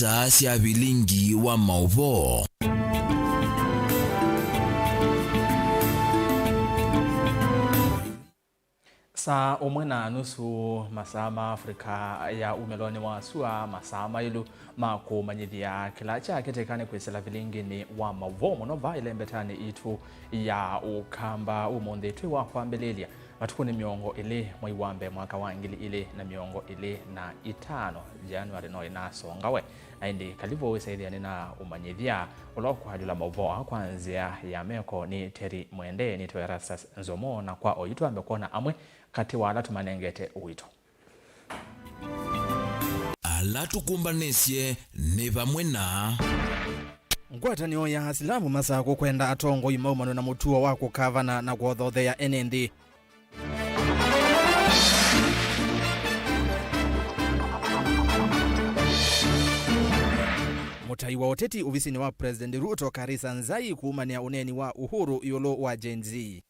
isa cia bilingi wa mauvo. Saa umwe na nusu masaa ma Afrika ya umeloni wa sua masaa mailu makumanyithia kila cha ketekane kwisela vilingini wa mauvo muno va ile mbetani itu ya ukamba umundi twi wa kwambelelia matukuni miongo ile mwai wambe mwaka wa ngili ile na miongo ile na itano Januari no inasongawe na indi kalivo wisaidiane na umanyithia uloko hadula mauvo kwanzia ya meko ni Teri Mwende ni Erastus Nzomo na kwa oyitu ambekona amwe kati wa alatu manengete uwito. Alatu kumbanesye ne bamwe na ngwatanio ya hasilamu masako kwenda atongo imaumano na mutuo wako kavana na kuothothe ya NND. Mutai wa oteti uvisini wa President Ruto Karisa Nzai kuumania uneni wa Uhuru yolo wa Gen Z.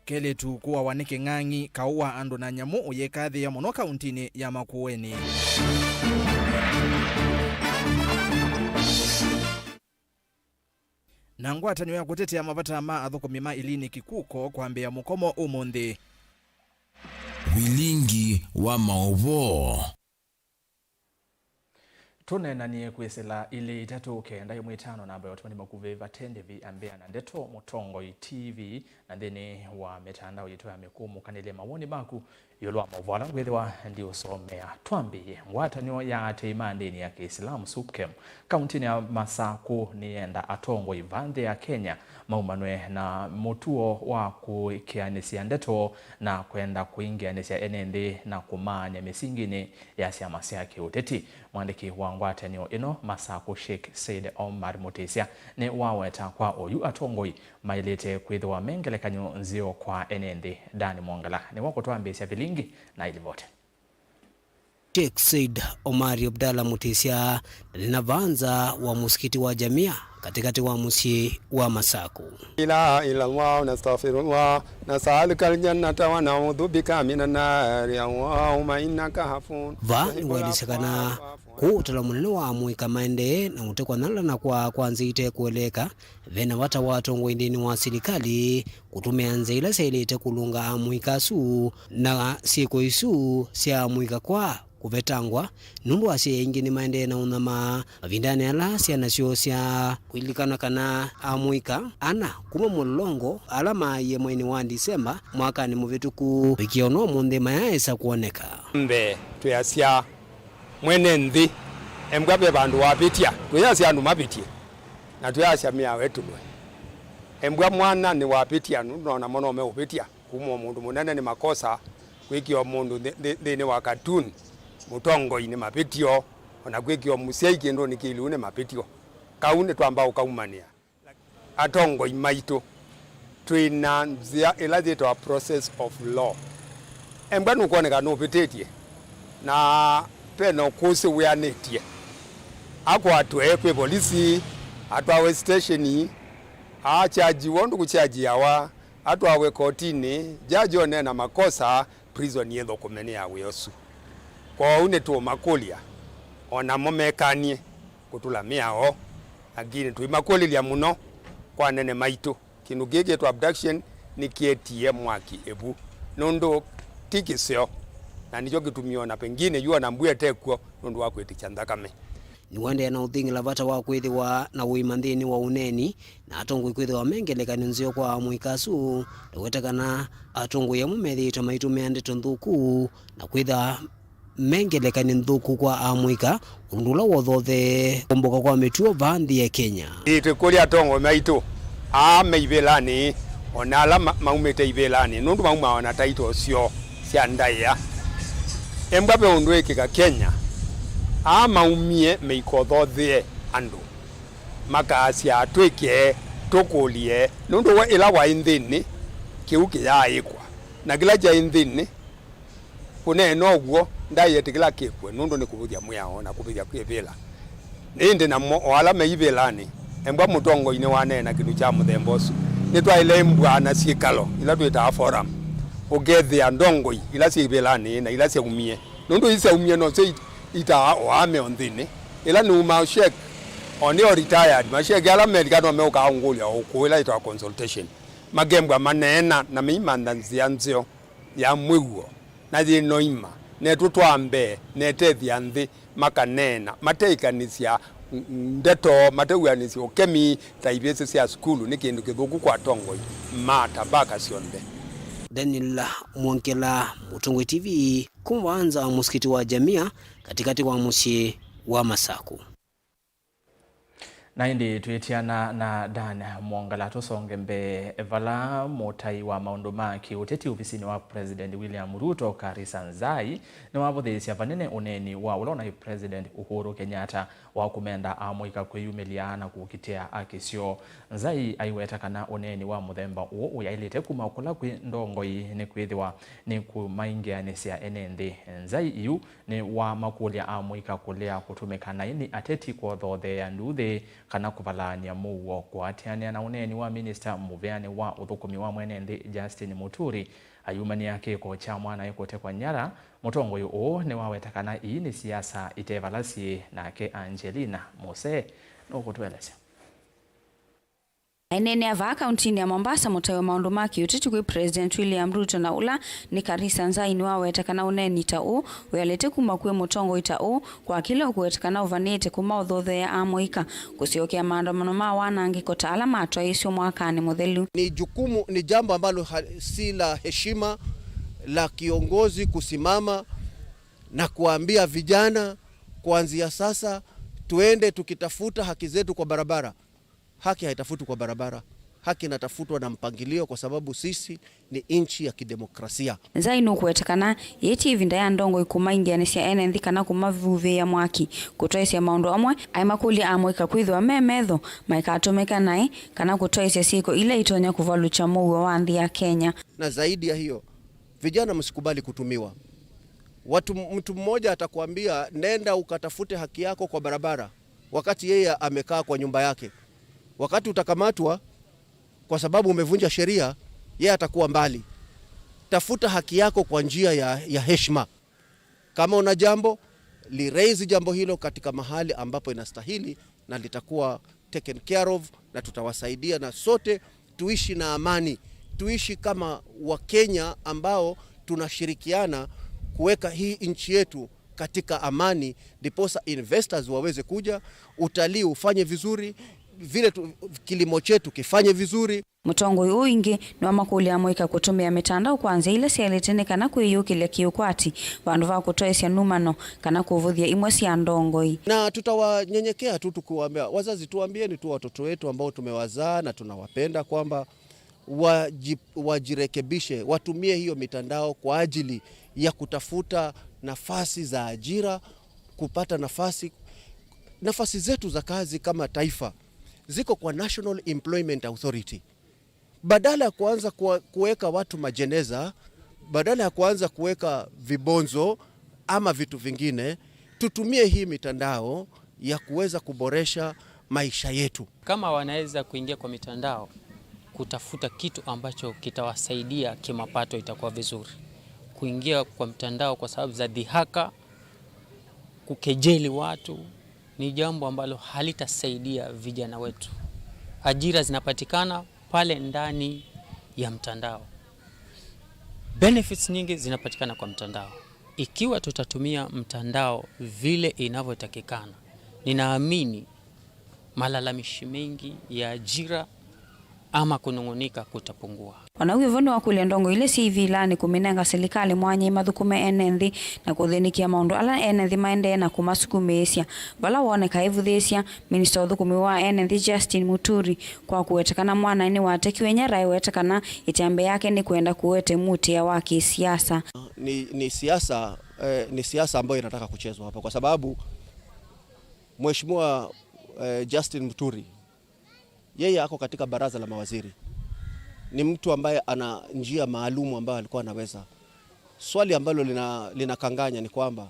Kele tu kuwa wanike ng'ang'i kauwa ando na nyamu uyekadhi ya mono kauntini ya Makueni. Na ngwatanio ya kutetea mavata ma athukumima ilini kikuko kwambia mukomo umundi. bilingi wa mauvo. Tunena niye kwesela ili itatu kenda yomwitano na ambayo tumani makuveva tendevi ambea na ndeto mutongo TV na ndeni wa metandao yetu ya mekumu kanile mawoni baku yolwa mauvala kwethiwa ndi usomea twambiye ngwatanio ya teimandeni ya Kiislamu SUPKEM kauntini ya Masako nienda atongo ivande ya Kenya maumanwe na mutuo wa kukianisia ndeto na kwenda kuingianisia NND na kumanya misingine ya siama sia kiuteti. Mwandiki wa ngwatanio ino Masako Sheikh Said Omar Mutesia ne waweta kwa oyu atongoi mailete kwithiwa mengelekanyo nzio kwa NND Dani Mwangala ne wako twambisia vilingi na ilivote. Sheikh Said Omar Abdalla Mutesia linavanza wa muskiti wa Jamia katikati wa musi wa Masako. Ila Allah nastaghfirullah nas'aluka aljannata wa na'udhu bika minan nari Allahumma innaka hafun. Va walisekana kutalamunene wa muika maende na mutekwa nala na kwa kwanzite kueleka vena wata watongo indini wa serikali kutumia nzeila sailete kulunga amuika su na siku isu sia amuika kwa kuvetangwa nundu asiye ingini maende na unama vindane ala siya nasio siya kuilikana kana amuika ana kuma mulongo alama ye mweni wa Disemba mwaka ni muvituku vikiono munde mayaesa kuoneka mbe tuyasya mwene nthi embwabe bandu wapitia tuyasya andu mapitie na tuyasya mia wetu lwe embwa mwana ni wapitia nuna mono me upitia kuma mundu munene ni makosa kwikio mundu thini wa katuni mutongo ini mapitio ona kwikio musyaiki ndo nikilune mapitio kaune twamba ukaumania atongo imaito twina nzia elazito a process of law embanu kuoneka no pitetie na peno kusi weanetie ako atwe kwe polisi atwawe stationi achaji wondu kuchaji yawa atwawe kotini jaji onena makosa prison yetho kumene yawe yosu kwa une tu makolia ona momekanie kutula miao agini tu makolia muno kwa nene maito kinu gege to abduction ni kietie mwaki ebu nondo tikiseo na nijo gitumio na pengine yua na mbuye tekwo nondo wako etichandakame ni wande na uthingila vata wa kwithiwa na uimandhini wa uneni na atongo ikwithiwa mengelekani nzio kwa muikasu wetekana atongo ya mumethita maitumia ndeto nthuku na kwitha mengelekani nthuku kwa amuika undula wothothe kumboka kwa mituo vanthi ya Kenya itikuli atongo maito meibelani onala maumete ibelani nundu mauma ona taito sio sia ndaya embwabe undu ikika Kenya maumie meikothothe andu makasia atwike tukulie nundu wa ila wa inthini kiuki ya ikwa na kila ja inthini kuneno guo ndayetikila kikwe nundu ni kuvuthia muyao na kuvuthia kwivila nindi na wala meibelani embwa mutongo ine wanena kindu cha muthembosu nitwaile mbwana sikalo ila twita forum ugethia ndongoi ila sibelani na ila seumie nundu iseumie no se ita wame onthini ila numa shek oni retired mashek ala medica no meuka ngulia ukuila ita consultation magembwa manena na mimandanzia nzio ya mwiguo na thinoima netutwambe netethia nthi makanena mateikanisia ndeto mateuanisia ukemi taibese cia skulu ni kindu kithuku kwa tongoi mata baka cionthe. Daniel Mwankela, Mutongoi TV, kumwanza musikiti wa Jamia katikati wa mushi wa Masaku. Na indi tuitiana na Dan Mwangala tusonge mbe vala motai wa maundu maki uteti ofisini wa President William Ruto Karisa Nzai na wabodhesia vanene uneni wa ulona President Uhuru Kenyatta wa kumenda amuika kwiyumilia na kukitia akisio. Nzai aiwetakana uneni wa muthemba uo uyailite kumakula kwi ndongoi ni kwithiwa ni kumaingianisia enendi. Nzai iyu ni wa makulia amuika kulia kutumikana ini ateti kwa thothe nduthi kana kuvalania muo kuatiania na uneni wa Minister Muveani wa uthukumi wa mwenendi Justin Muturi ayumani yake ko cha mwana yukotekwa nyara. Mutongoi uo ni wawetakana hii ni siasa itevalasi nake Angelina Mose nokutweleza. Enene ava kauntini ya Mombasa mutayo maundu maki uteti kwi President William Ruto na ula ni Karisa Nzai ni wawetakana uneni tau uyalete kumakwe Mutongoi tau kwa kile ukuwetakana uvanete kuma uthothe ya amoika kusiokea maandamano ma wanangiko taala matwa isio mwakani muthelu. Ni jambo ambalo si la heshima la kiongozi kusimama na kuambia vijana kuanzia sasa tuende tukitafuta haki zetu kwa barabara. Haki haitafutwi kwa barabara. Haki inatafutwa na mpangilio kwa sababu sisi ni nchi ya kidemokrasia. Zainu kuwetakana yeti vinda ya ndongo ikumaingianisia enendi kana kumavuve ya mwaki kutoesia maundu amwe aimakuli amweka kwithwa memetho maikatumika nae kana kutoesia siko ile itonya kuvalu cha muwa wa nthi ya Kenya. Na zaidi ya hiyo, vijana msikubali kutumiwa. Mtu mmoja atakwambia nenda ukatafute haki yako kwa barabara wakati yeye amekaa kwa nyumba yake. Wakati utakamatwa kwa sababu umevunja sheria, yeye atakuwa mbali. Tafuta haki yako kwa njia ya heshima. Kama una jambo, raise jambo hilo katika mahali ambapo inastahili na litakuwa taken care of na tutawasaidia na sote tuishi na amani. Tuishi kama Wakenya ambao tunashirikiana kuweka hii nchi yetu katika amani, ndiposa investors waweze kuja, utalii ufanye vizuri, vile kilimo chetu kifanye vizuri. Mutongoi uingi ni wa makuli amoika kutumia mitandao kwanza ile sialetene kana kwiyukile kiukwati vandu va kutoesia numano kana kuvuthia imwe cia ndongoi. Na tutawanyenyekea tu tukuambia wazazi, tuambieni tu watoto wetu ambao tumewazaa na tunawapenda kwamba wajirekebishe, watumie hiyo mitandao kwa ajili ya kutafuta nafasi za ajira, kupata nafasi zetu za kazi kama taifa ziko kwa National Employment Authority. Badala ya kuanza kuweka watu majeneza, badala ya kuanza kuweka vibonzo ama vitu vingine, tutumie hii mitandao ya kuweza kuboresha maisha yetu. Kama wanaweza kuingia kwa mitandao kutafuta kitu ambacho kitawasaidia kimapato, itakuwa vizuri. Kuingia kwa mitandao kwa sababu za dhihaka, kukejeli watu, ni jambo ambalo halitasaidia vijana wetu. Ajira zinapatikana pale ndani ya mtandao. Benefits nyingi zinapatikana kwa mtandao. Ikiwa tutatumia mtandao vile inavyotakikana, ninaamini malalamishi mengi ya ajira ama kunungunika kutapungua. Wanauwe vono wakulia ndongo ile CV ilani kuminenga serikali mwanye mathukume enendi na kuthinikia maundu ala enendi maende na kumasukumesia. Vala woneka ivuthesia Minister uthukumi wa enendi Justin Muturi kwa kuwetekana mwana ini watekiwe nyara iwetekana itambe yake ni kuenda kuwete mutia wa kisiasa. Ni siasa ambayo inataka kuchezwa hapa kwa sababu Mheshimiwa Justin Muturi yeye ako katika baraza la mawaziri. Ni mtu ambaye ana njia maalumu ambayo alikuwa anaweza. Swali ambalo linakanganya ni kwamba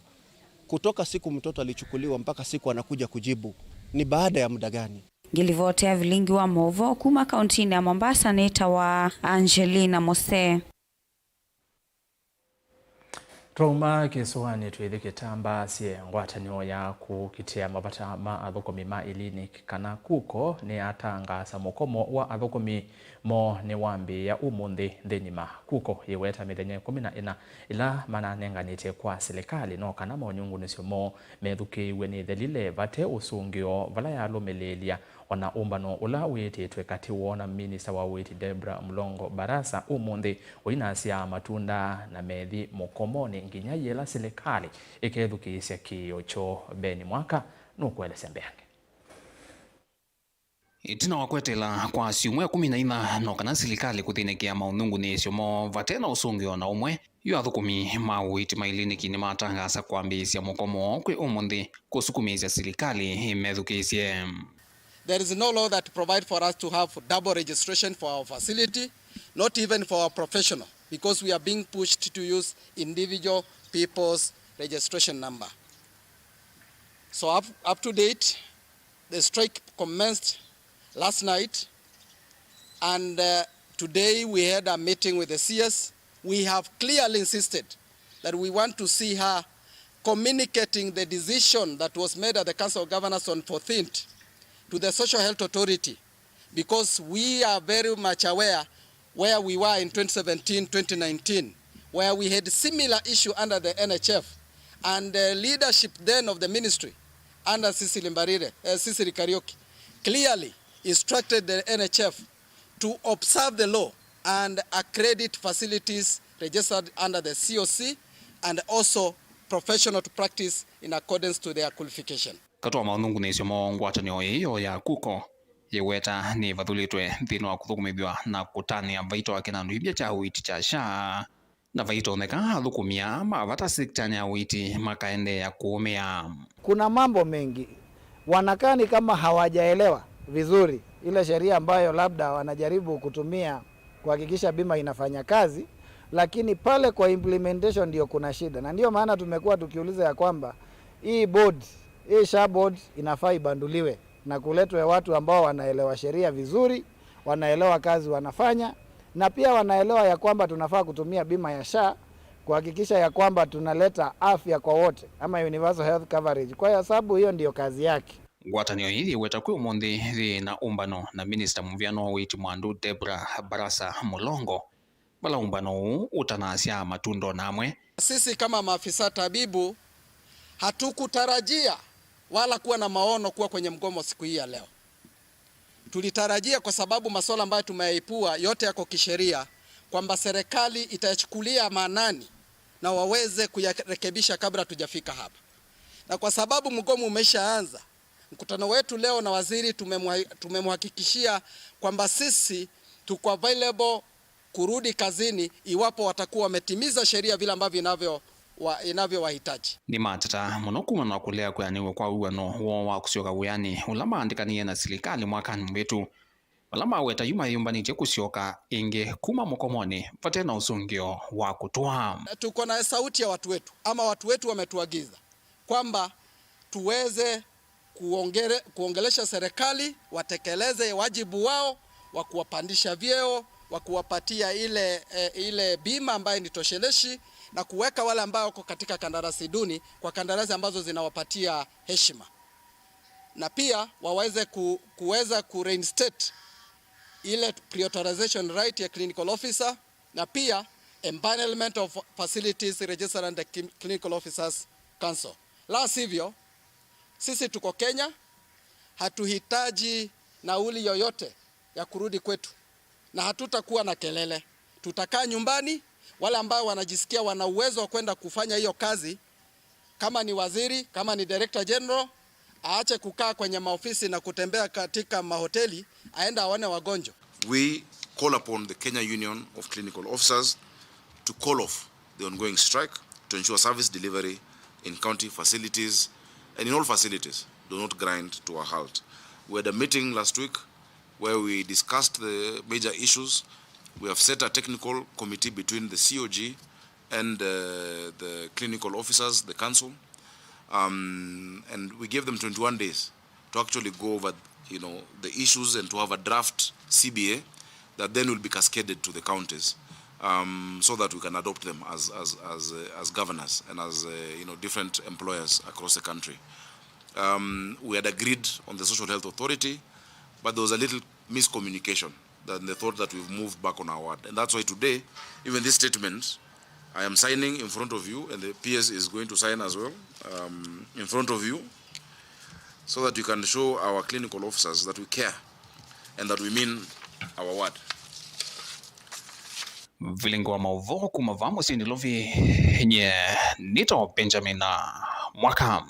kutoka siku mtoto alichukuliwa mpaka siku anakuja kujibu ni baada ya muda gani? ngilivotea vilingi wa Movo kuma kauntini ya Mombasa neta wa Angelina Mose. Trauma kisuani tuilike tamba sie ngwatanio ya kukitia mabata ma athokomi ma ilini kana kuko ni atanga sa mukomo wa athokomi mo ni wambi ya umundi thenima kuko yeweta mithenya 14 ila mananenganite kwa serikali no kana monyungu nicio mo methukiwe ni thelile bate usungio vala ya lomelelia wana umbano ula wititwe kati wona minista wa witi Debra Mlongo Barasa umundi uinasia matunda na methi mukomoni nginya yela serikali ikethukisya kiocho beni mwaka nukwelesya mbeange itina wakwetela kwa siumwe 14 no kana serikali kuthinekia maunungu ni siomo vatena usungio na umwe yu athukumi mawiti mailiniki ni matangasa kwambisya mukomo kwi umundi kusukumisya serikali imethukisye. There is no law that provides for us to have double registration for our facility, not even for our professional, because we are being pushed to use individual people's registration number. So up to date, the strike commenced last night, and today we had a meeting with the CS. We have clearly insisted that we want to see her communicating the decision that was made at the Council of Governors on 14th to the Social Health Authority, because we are very much aware where we were in 2017, 2019, where we had similar issue under the NHF, and the leadership then of the ministry under Cicely Kariuki clearly instructed the NHF to observe the law and accredit facilities registered under the COC and also professional to practice in accordance to their qualification. Katwa maunungu ni siomo ngwatanio iyo ya kuko yeweta ni vathulitwe thino wa kuthukumithwa na kutania vaito wa kinandu ibia cha witi cha sha na vaito oneka athukumia mavata siktani ya witi makaende ya kuumia. Kuna mambo mengi wanakani kama hawajaelewa vizuri ile sheria ambayo labda wanajaribu kutumia kuhakikisha bima inafanya kazi, lakini pale kwa implementation ndio kuna shida, na ndio maana tumekuwa tukiuliza ya kwamba hii SHA board inafaa ibanduliwe na kuletwe watu ambao wanaelewa sheria vizuri, wanaelewa kazi wanafanya, na pia wanaelewa ya kwamba tunafaa kutumia bima ya SHA kuhakikisha ya kwamba tunaleta afya kwa wote ama universal health coverage, kwa sababu hiyo ndio kazi yake. Ngwatanio hii weta kwi umundi na umbano na minister muviano witi mwandu Debra Barasa Mulongo bala umbano utanasya matundo namwe. Sisi kama maafisa tabibu hatukutarajia wala kuwa na maono kuwa kwenye mgomo siku hii ya leo. Tulitarajia kwa sababu masuala ambayo tumeyaipua yote yako kisheria, kwamba serikali itayachukulia maanani na waweze kuyarekebisha kabla tujafika hapa. Na kwa sababu mgomo umeshaanza, mkutano wetu leo na waziri tumemhakikishia kwamba sisi tuko available kurudi kazini iwapo watakuwa wametimiza sheria vile ambavyo inavyowahitaji. Ni matata muno kuma na kulea kwaniwe kwa uwano wa kusioka uyani ulama andikanie na serikali mwakani mwetu ulama weta yuma yumbanije kusioka inge kuma mukomoni patena usungio wa kutoa. Tuko na sauti ya watu wetu, ama watu wetu wametuagiza kwamba tuweze kuongelesha serikali watekeleze wajibu wao wa kuwapandisha vyeo, wa kuwapatia ile bima ambayo ni tosheleshi, na kuweka wale ambao wako katika kandarasi duni kwa kandarasi ambazo zinawapatia heshima, na pia waweze kuweza reinstate ile pre-authorization right ya clinical officer, na pia empanelment of facilities registered under Clinical Officers Council. La sivyo sisi tuko Kenya, hatuhitaji nauli yoyote ya kurudi kwetu, na hatutakuwa na kelele. Tutakaa nyumbani. Wale ambao wanajisikia wana uwezo wa kwenda kufanya hiyo kazi, kama ni waziri, kama ni director general, aache kukaa kwenye maofisi na kutembea katika mahoteli, aenda aone wagonjwa. We call upon the Kenya Union of Clinical Officers to call off the ongoing strike to ensure service delivery in county facilities and in all facilities do not grind to a halt. We had a meeting last week where we discussed the major issues. We have set a technical committee between the COG and the clinical officers, the council, and we gave them 21 days to actually go over the issues and to have a draft CBA that then will be cascaded to the counties, so that we can adopt them as governors and as different employers across the country. We had agreed on the Social Health Authority, but there was a little miscommunication. That they thought that we've moved back on our word, and that's why today, even this statement, I am signing in front of you, and the PS is going to sign as well in front of you, so that you can show our clinical officers that we care and that we mean our word. Vilingo mauvo kumavamo sini lovi nye nito Benjamin Mwakam.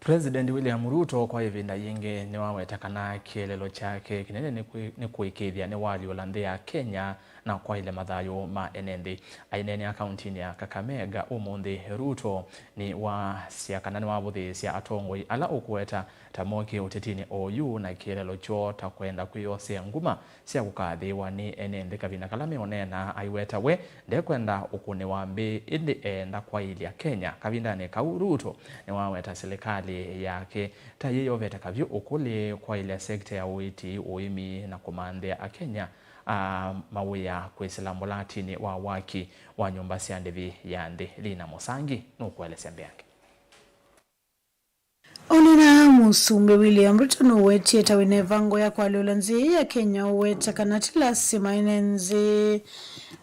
President William Ruto kwa ivinda yingi ni wawetakana kielelo chake kinene ni kuikithia ni wali Olanthea Kenya na kwa ile mathayo ma enendi ainene akaunti ya Kakamega umundi Ruto ni wa siakana ni wabuthisia atongoi ala ukweta tamoki utetini OU na kielelo cho takwenda kuyose nguma sia kukathiwa ni enendi kavina kalame onena aiweta we ndekwenda ukune wambi indi enda kwa ile ya Kenya kavinda ni kau Ruto ni waweta serikali yake tayiyo veta kavyo ukuli kwa ile sekta ya uiti uimi na kumandea a Kenya mawia kwesela mulatini wa waki wa nyumba siandevi yande Lina Musangi nukwele sembeange. Onena Musumbe William Ruto nuwetie tawine vango ya kwa Lulanzi ya Kenya uweta kanatila simainenzi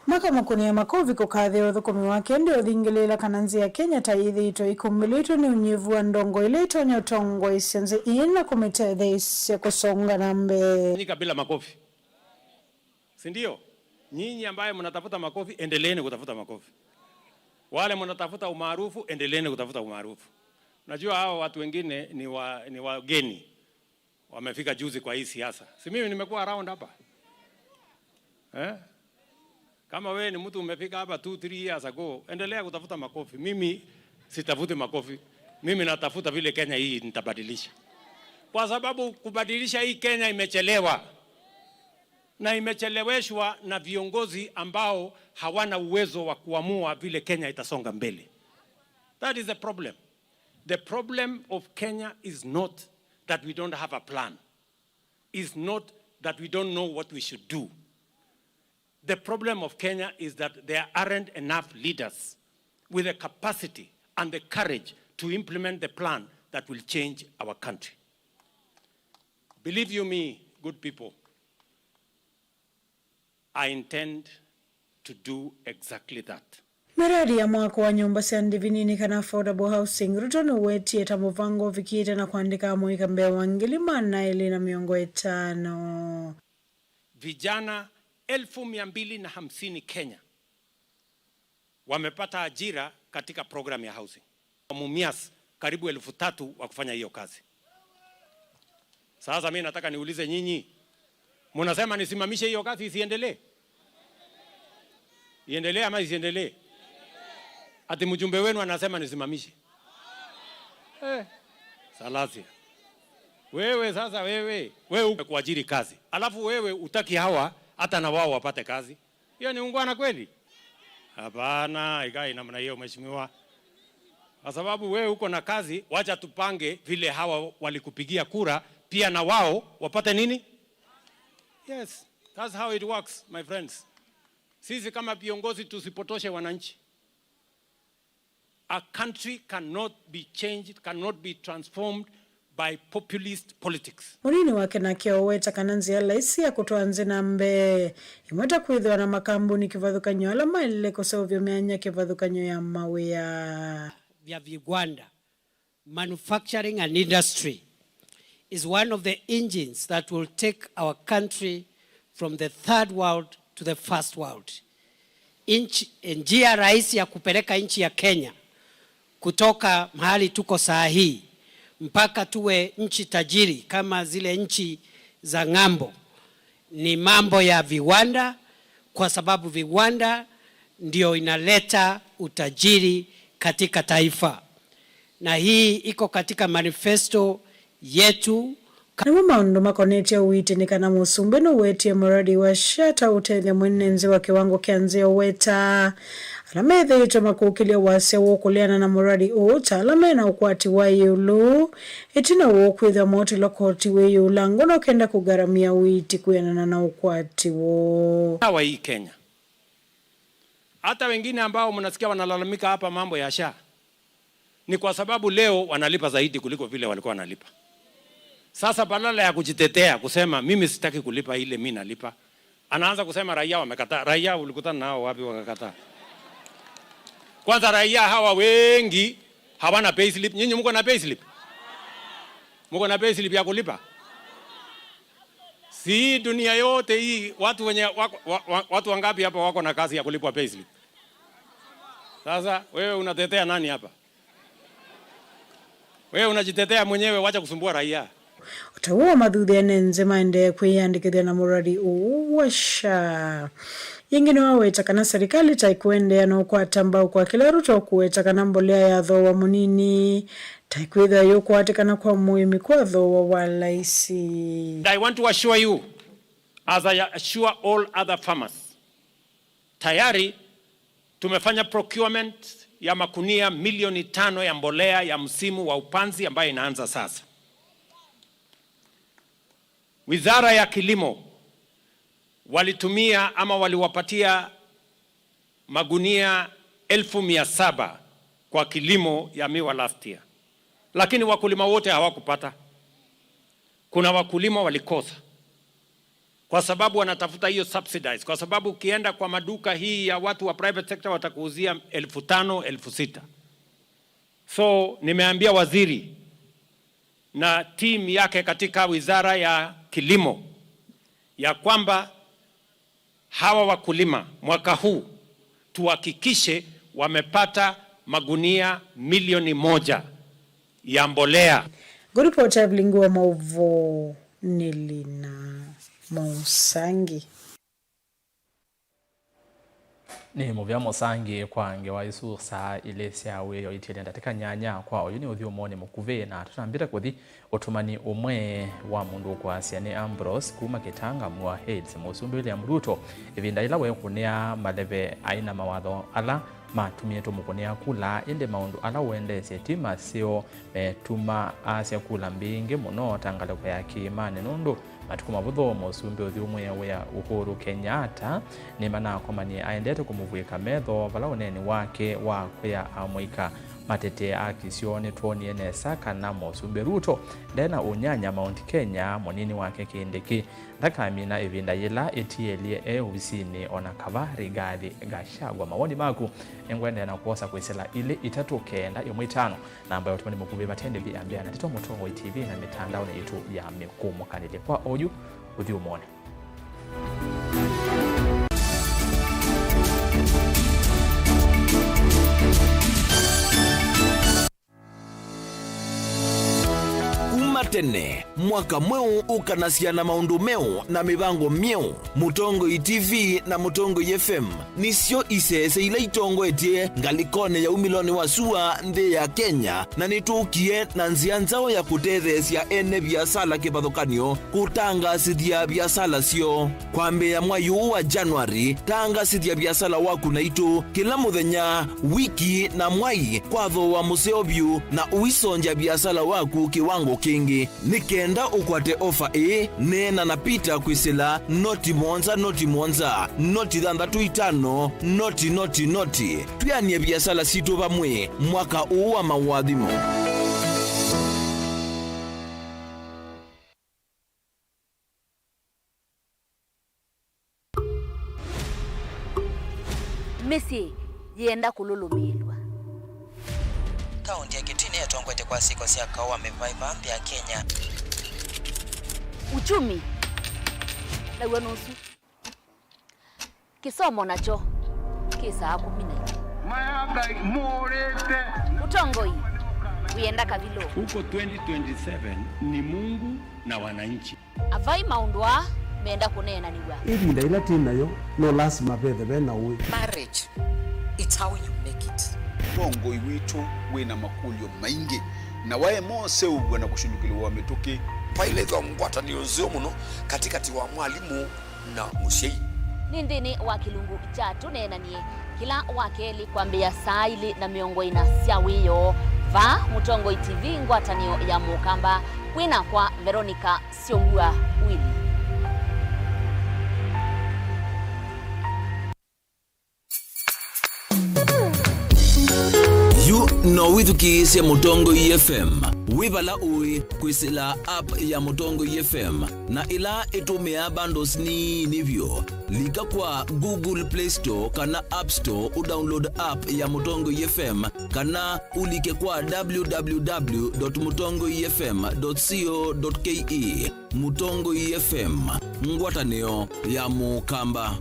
maka makuni ya makovi kukadhi udhukumi wake ndio dhingilela kananzi ya Kenya taithi ito ikumbilitu ni unyevu wa ndongo ileto nyotongo isianze ina kumite theisi ya kusonga nambe nika bila makofi. Sindio? Nyinyi ambaye mnatafuta makofi endeleeni kutafuta makofi. Wale mnatafuta umaarufu endeleeni kutafuta umaarufu. Unajua hao watu wengine ni wageni. Wamefika juzi kwa hii siasa. Si mimi nimekuwa around hapa. Kama wewe ni mtu umefika hapa 2-3 years ago, endelea kutafuta makofi. Mimi sitafuti makofi. Mimi natafuta vile Kenya hii nitabadilisha. Kwa sababu kubadilisha hii Kenya imechelewa. Na imecheleweshwa na viongozi ambao hawana uwezo wa kuamua vile Kenya itasonga mbele. That is the problem. The problem of Kenya is not that we don't have a plan. It's not that we don't know what we should do. The problem of Kenya is that there aren't enough leaders with the capacity and the courage to implement the plan that will change our country. Believe you me, good people, I intend to do exactly that. Miradi ya mwako wa nyumba siandivinini kana affordable housing Ruto nuwetie tamuvango vikite na kuandika mwika mbewa ngilima na Elina miongo 5. Vijana 250,000 Kenya wamepata ajira katika program ya housing. Mumias karibu 3,000 wa kufanya hiyo kazi. Sasa mimi nataka niulize nyinyi, mnasema nisimamishe hiyo kazi isiendelee? Iendelee ama isiendelee? Ati mjumbe wenu anasema nisimamishe. Salasia. Wewe sasa wewe kuajiri kazi. Alafu wewe utaki hawa hata na wao wapate kazi. Hiyo ni ungwana kweli? Hapana, ikai namna hiyo mheshimiwa. Kwa sababu wewe uko na kazi, wacha tupange vile hawa walikupigia kura pia na wao wapate nini? Yes, that's how it works, my friends. Sisi kama viongozi tusipotoshe wananchi. A country cannot be changed, cannot be transformed by populist politics. Murini wake na kio weta kananzi ya laisi ya kutuanzi na mbe. Imota kuidhwa na makambuni kivadhukanyo ala maile kosovyo mianya kivadhukanyo ya mawea. Vya vigwanda, manufacturing and industry is one of the engines that will take our country from the third world to the first world. Njia rahisi ya kupeleka nchi ya Kenya kutoka mahali tuko saa hii mpaka tuwe nchi tajiri kama zile nchi za ng'ambo ni mambo ya viwanda, kwa sababu viwanda ndio inaleta utajiri katika taifa. Na hii iko katika manifesto yetu. Kama maundu makonete uwiti ni kana Musumbe no wetie muradi wa shata utethia mwenenzi wa kiwango kianzia weta Alamedhe itama kukilia wase wokuliana na muradi uta alamena ukwati wa yulu itina wokwitha moti lokoti we yulango na kenda kugaramia witi kuyanana na ukwati wo. Hawa hii Kenya. Hata wengine ambao mnasikia wanalalamika hapa mambo ya SHA ni kwa sababu leo wanalipa zaidi kuliko vile walikuwa wanalipa. Sasa badala ya kujitetea kusema mimi sitaki kulipa ile mimi nalipa, anaanza kusema raia wamekataa. Raia ulikutana nao wapi wakakataa? Kwanza raia hawa wengi hawana payslip. Nyinyi mko na payslip? Mko na payslip ya kulipa? Si dunia yote hii watu wenye watu wangapi hapa wako na kazi ya kulipwa payslip? Sasa wewe unatetea nani hapa? Wewe unajitetea mwenyewe, wacha kusumbua raia. Utaua madhudhi nze maende kuiandikithia na muradi uwasha. Yingine wawetakana serikali taikuendea na ukwatamba kwa kila Ruto kuwetakana mbolea ya dhowa munini taikuitha yuko watikana kwa muimi kwa dhowa walaisi. I want to assure you, as I assure all other farmers, tayari tumefanya procurement ya makunia milioni 5 ya mbolea ya msimu wa upanzi ambayo inaanza sasa. Wizara ya Kilimo walitumia ama waliwapatia magunia 1700 kwa kilimo ya miwa last year. Lakini wakulima wote hawakupata. Kuna wakulima walikosa. Kwa sababu wanatafuta hiyo subsidize. Kwa sababu ukienda kwa maduka hii ya watu wa private sector watakuuzia 5,000, 6,000. So nimeambia waziri na team yake katika Wizara ya Kilimo ya kwamba hawa wakulima mwaka huu tuhakikishe wamepata magunia milioni 1 ya mbolea. Guripota Blinguwa Mauvo Nilina Musangi. Ni muvya Musangi kwange wa isusa ile syawe yo itile ndatika nyanya kwa oyuni uthio mone mukuve na tutambira kuthi utumani umwe wa mundu kwa siane Ambrose kuma Kitanga mwa Heads musumbili ya Ruto ivinda ila we kunia maleve aina mawatho ala matumie tumukunia kula ende maundu ala wende setima sio tuma asya kula mbingi muno tangale kwa yakimane nundu matukuma butho musumbi uthi umwe wa Uhuru Kenyatta ni mana komani aendete kumuvwika metho vala uneni wake wa kwea amwika matete akisione tuonie nesa kana musumbi Ruto ndena unyanya Mount Kenya munini wake kindiki ndakamina ivinda yila etielie ofisini ona kava Rigathi Gachagua mawoni maku engwende na kuosa kwisela ile 3 5 na ambayo tumani mukube batende bi ambia na Tito Mutongo TV na mitandao yetu ya mekumu kanile kwa oju uthi umone. Tene mwaka mweu ukanasia na maundu meu na mibango mieu Mutongo TV na Mutongo FM nisio isese ila itongo etie ngalikone ya umiloni wa sua nde ya Kenya na nitukie na nzianzao ya kutethesia ene biasala kibadhokanio kutanga sidia biasala sio kwambe ya mwayu wa Januari tanga sidia biasala waku na itu kila muthenya wiki na mwai kwa tho wa museobyu na uisonja biasala waku kiwango kingi nikenda ukwate ofa nena na pita kwisila noti monza noti 6 noti tuyanie biasala situ vamwe mwaka uwa mawadhimo. Misi yenda kululumilwa kaunti ya Kitini yatongwete kwa siko sia kawa mevaiva ya Kenya uchumi na wanusu kisomo nacho kisa 10 mayanga morete utongoi uyenda kavilo huko 2027 ni Mungu na wananchi avai maundwa meenda kunena niwa hivi ndaila tinayo no lazima bethe bena uwe marriage it's how you make it bongo witu wina makulio maingi na wae mose ugwa na kushindukiliwa wametuki paile za mgwata ni uzio muno katikati wa mwalimu na mushei nindini wa kilungu chatu nena nie kila wakeli kwambia saili na miongo ina siawiyo va Mutongo TV ngwatanio ya Mukamba kwina kwa Veronica Siongua Willy. You know withukiisya Mutongo FM. Wibala uwi kwisila app ya Mutongo FM na ila itumia bundles ni nivyo. Lika kwa Google Play Store kana App Store udownload app ya Mutongo FM kana ulike kwa www.mutongoefm.co.ke. Mutongo FM, ngwatanio ya Mukamba.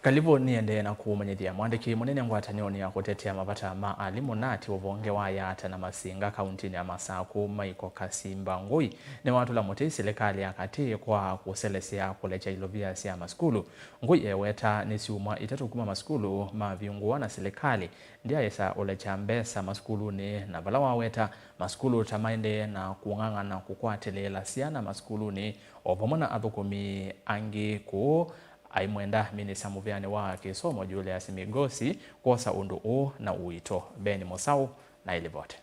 Kalibu niende na kuumanyithia mwandiki munene ngwatanio ya kutetea mabata ma alimu nati wovonge wa yata na Masinga kaunti ya Masaku Maiko Kasimba Ngui ni watu la muti serikali ya kati kwa kuselesia kulecha ilovia sia maskulu. Ngui eweta ni siuma itatu kuma maskulu maviunguwa na serikali ndia yesa ulecha mbesa maskulu ni na balawa weta maskulu tamainde na kuunganga na kukwatelela siana maskulu ni ovomona athukumi angi ku aimwenda minisa muvyane wa kisomo Julius Migosi kosa undu na uito Beni Mosau na ilivote.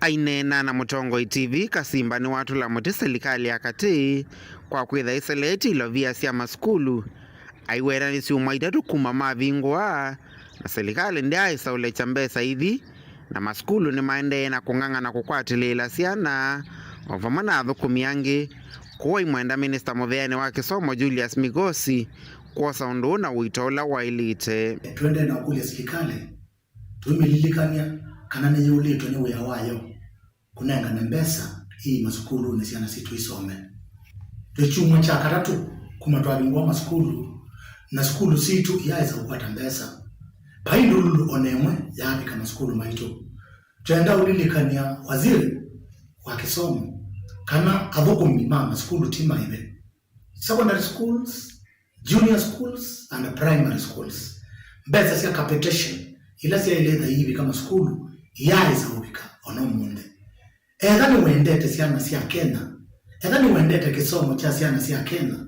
Ainena na Mutongo TV Kasimba ni watu la muti serikali ya kati kwa kwitha iseleti ilovia sia maskulu aiwera ni siuma itatu kuma mavingwa na serikali ndia isaulecha mbesa hivi na maskulu ni maende na kunganga na kukwatilela siana ovamana athukumi angi kuwa imwenda minista muvyane wa kisomo Julius Migosi kosa undu na uitola wa ilite. Twende na kule serikali tumililikania kana ni ulito ni uya wayo kunenga na mbesa hii masukulu ni siana situ isome tuchumwa cha katatu kuma twabingwa masukulu na skulu situ yaisa kupata mbesa paindulu onemwe yaani kama skulu maito twenda ulilikania waziri wa kisomo kana athukumi mama skulu tima ibe secondary schools, junior schools and primary schools mbesa sia capitation ila sia ile hivi kama skulu yaisa ubika onomunde edani wendete siana sia Kenya edani wendete kisomo cha siana sia Kenya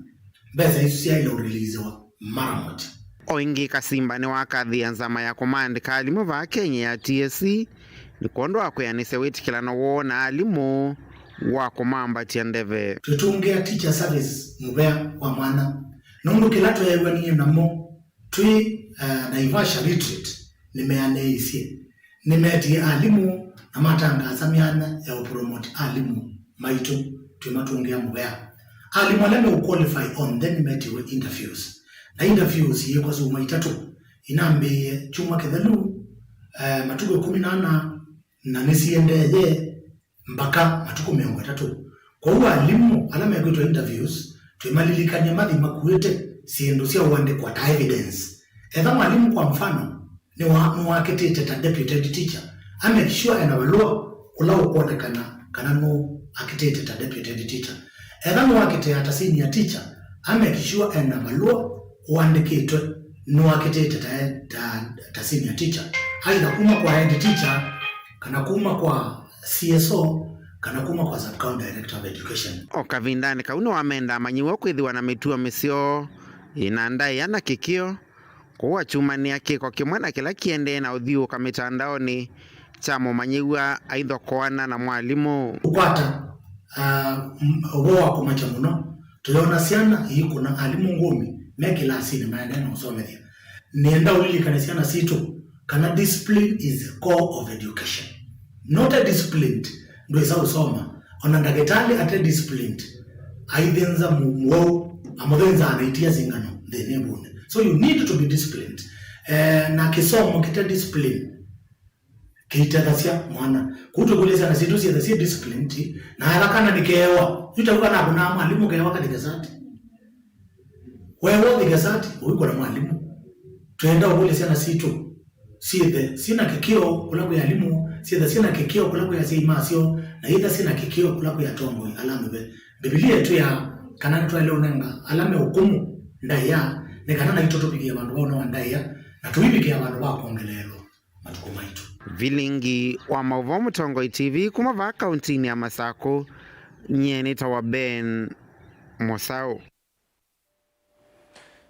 mbesa hizo sia ile ureleasewa mara moja. Oingi Kasimba ni wakathi ya nzama ya komandi kalimu va Kenya ya TSC ni kondo wako ya niseweti kila na wona alimu wako mamba tiandeve. Tutungea teacher service mubea wa mwana. Nungu kilato ya iwa niye namo tui Naivasha retreat nimeane isi. Nimeati alimu na matanga asamiana ya upromote alimu maitu tuimatungea mubea. Alimu alame uqualify on then nimeati we interviews. Na interviews ye kwa zuma itatu inambe chuma kedhalu matuko 18 na nisiende ye mpaka matuko 300. Kwa huwa alimu alama ya kuitwa interviews tuimalilikanya madhi makuete siendo sia uande kwa evidence. Edha mwalimu kwa mfano ni wakete teta deputy teacher make sure enawalua ulao kuone kana no akete teta deputy teacher. Edha mwakete hata senior teacher make sure enawalua uandikitwe nuakitete ta senior teacher aidha kuma kwa head teacher kana kuma kwa CSO kana kuma kwa sub county director of education. Okavindani kauno wamenda manyiwa kwithiwa na mitua misio inandai yana kikio kuwa chumani yake kwa kimwana kila kiende na udhiu kamitandaoni chamo manyiwa aidha koana na mwalimu kupata uwa kumacha muno tuliona siana hii kuna alimu ngumi meki la asini maeneno usomethia. Nienda ulili kanisiana situ kana discipline is the core of education. Not a disciplined ndo isa usoma. Onandagetali ate disciplined. Aidhenza muwau amodhenza anaitia zingano dhenebune. So you need to be disciplined. Na kisomo kita discipline. Kitagasia mwana. Kuto kuleza na situ siya disciplined. Na harakana nikewa. Yutakuwa na kuna mwalimu kewa katikasati. Wewe digasati uko na mwalimu tuenda ule sana situ sina kikio kulaku ya elimu sina kikio kulaku ya sio na ida sina kikio kulaku ya tongo alama Biblia tu ya kanani tu leo nenga alama hukumu ndaya ne kanana itoto pigia bandu wao ndaya na tuibike abantu bakongelelo matuko maitu. Vilingi wa Mauvoo Mutongo TV kumava kauntini ya Masako nyeni tawa Ben Mosao.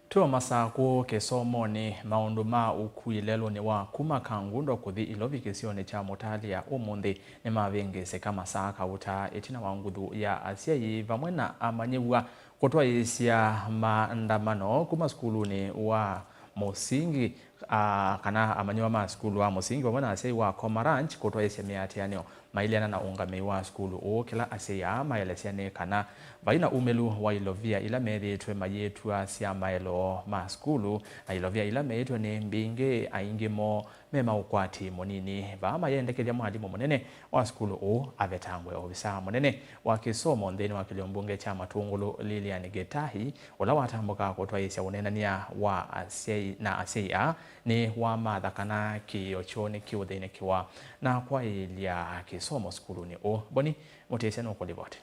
Tuwa Masako kesomo ni maundu ma ukuilelo ni wa kuma kangundo kuthi ilovi kisione cha motali ya umundi ni mavengese kama saka uta etina wangudhu ya asiai vamwena amanyewa kutoa isia maandamano kuma skuluni wa Musingi kana amanyewa ma skulu wa Musingi vamwena asiai wa Komaranch kutoa isia miatianio mailiana na ungame wa skulu o kila asia maelesiane kana vaina umelu wa ilovia ila medhetwe mayetu asia maelo ma skulu na ilovia ila medhetwe ni mbinge aingimo mema ukwati monini vama yendekelia mwalimu munene wa skulu o avetangwe obisa munene wa kisomo ndeni wa kiliombunge cha Matungulu Lilian Getahi ola watambuka kutwa isia unenania wa asiai na asia ni wa madhakana kiochoni kiuthene kiwa na kwa ilia kisomo skulu ni o boni muteseno kulivote.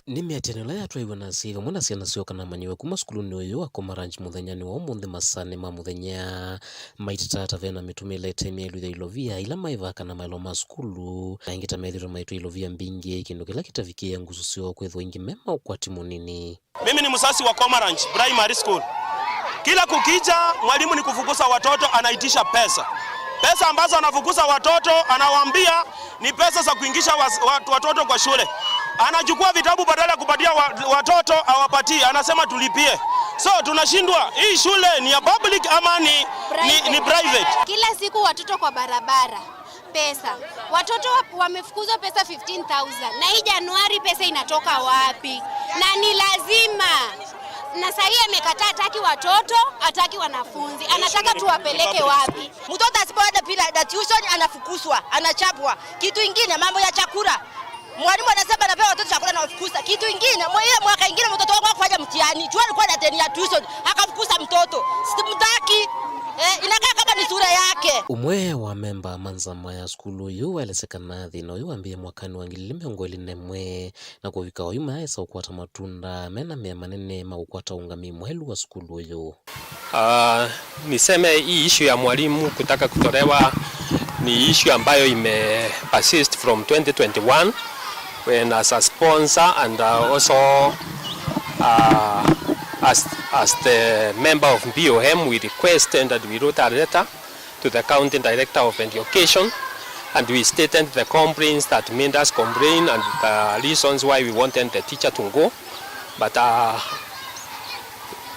Nimiatianila yatwaiwa na siva mwana siana sioka na manyiwe kuma skuluni uyu wa Komaranch muthenyani wa umuthi masane ma muthenya maititata vena mitumile temia ilu ilovia ila maivaka na mailo ma skulu na ingita methiro maitu ilovia mbingi kindu kila kitafikia ngusu sio kwetho ingi mema ukwati munini. Mimi ni musasi wa Komaranch Primary School. Kila kukicha mwalimu ni kufukuza watoto anaitisha pesa. Pesa ambazo anafukuza watoto anawaambia ni pesa za kuingisha watoto kwa shule. Anachukua vitabu badala ya kupatia watoto awapatie, anasema tulipie. So tunashindwa hii shule ni ya public ama ni private. Kila siku watoto kwa barabara. Pesa. Watoto wamefukuzwa pesa 15,000. Na hii Januari pesa inatoka wapi? Na ni lazima. Na sasa hii amekataa hataki watoto, hataki wanafunzi. Anataka tuwapeleke wapi? Mtoto asipoenda bila tuition anafukuzwa, anachapwa. Kitu kingine mambo ya chakula. Mwalimu anasema anapewa watoto chakula na wafukuza. Kitu kingine mwaka mwingine mtoto wangu akufanya mtihani. Jua alikuwa na teni ya tuition, akafukuza mtoto. Situmtaki. Inakaa kama ni sura yake. Umwe wa memba manzama ya skulu yu waelesekana thina uyu wambie mwakani wa 2021 na kuvika wayuma yaesa ukwata matunda mena mea manene maukwata ungami mwelu wa skulu yu. Niseme hii issue ya mwalimu kutaka kutolewa ni issue ambayo ime persist from 2021 when as a sponsor and also as the member of BOM, we requested that we wrote a letter to the county director of education, and we stated the complaints that made us complain and the reasons why we wanted the teacher to go. But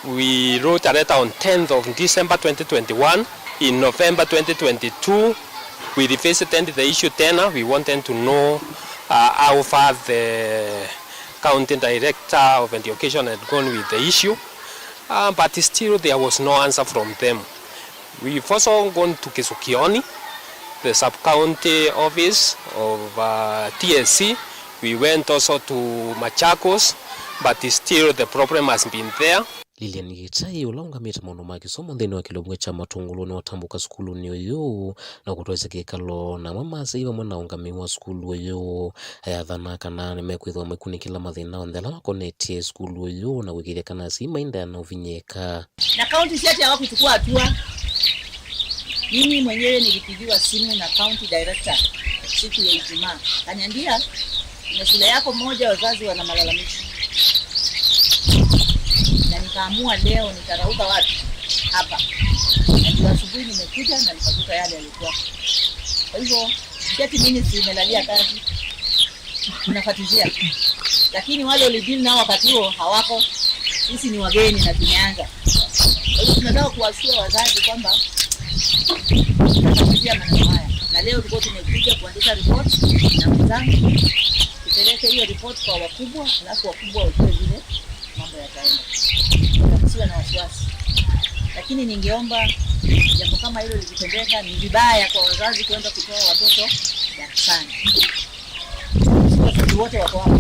we wrote a letter on 10th of December 2021. In November 2022, we revisited the issue then. We wanted to know how far the county director of education had gone with the issue. But still there was no answer from them. We've also gone to Kisukioni, the sub-county office of TSC. We went also to Machakos, but still the problem has been there. Lilian Getahi ulaungamita maundu ma kisomo nthini wa kilomwe cha Matungulu ni watambuka skulu ni uyu na kutoesa kikalo na mamasa iwa mwana ungami wa skulu uyu ayathana kana nimekwithwa mwikunikila mathina onthela wakonetie skulu uyu na wikiria kana sima inda na uvinyeka na county seti hawakuchukua hatua. Mimi mwenyewe nilipigiwa simu na county director siku ya Ijumaa, kaniambia na shule yako moja wazazi wana malalamishi, na nikaamua leo nitarauka wapi hapa. Na asubuhi nimekuja na nikakuta yale yalikuwa. Kwa hivyo seti mimi simelalia kazi, tunafuatilia, lakini wale walidili nao wakati huo hawako. Sisi ni wageni na tumeanza. Kwa hivyo tunataka kuwashua wazazi kwamba tutafuatilia maneno haya, na leo tulikuwa tumekuja kuandika report na wenzangu tupeleke hiyo report kwa wakubwa, alafu wakubwa wajue vile mambo yataenda. Tusiwe na wasiwasi, lakini ningeomba jambo kama hilo likitendeka, ni vibaya kwa wazazi kwenda kutoa watoto darasani. Sio wote wako hapo,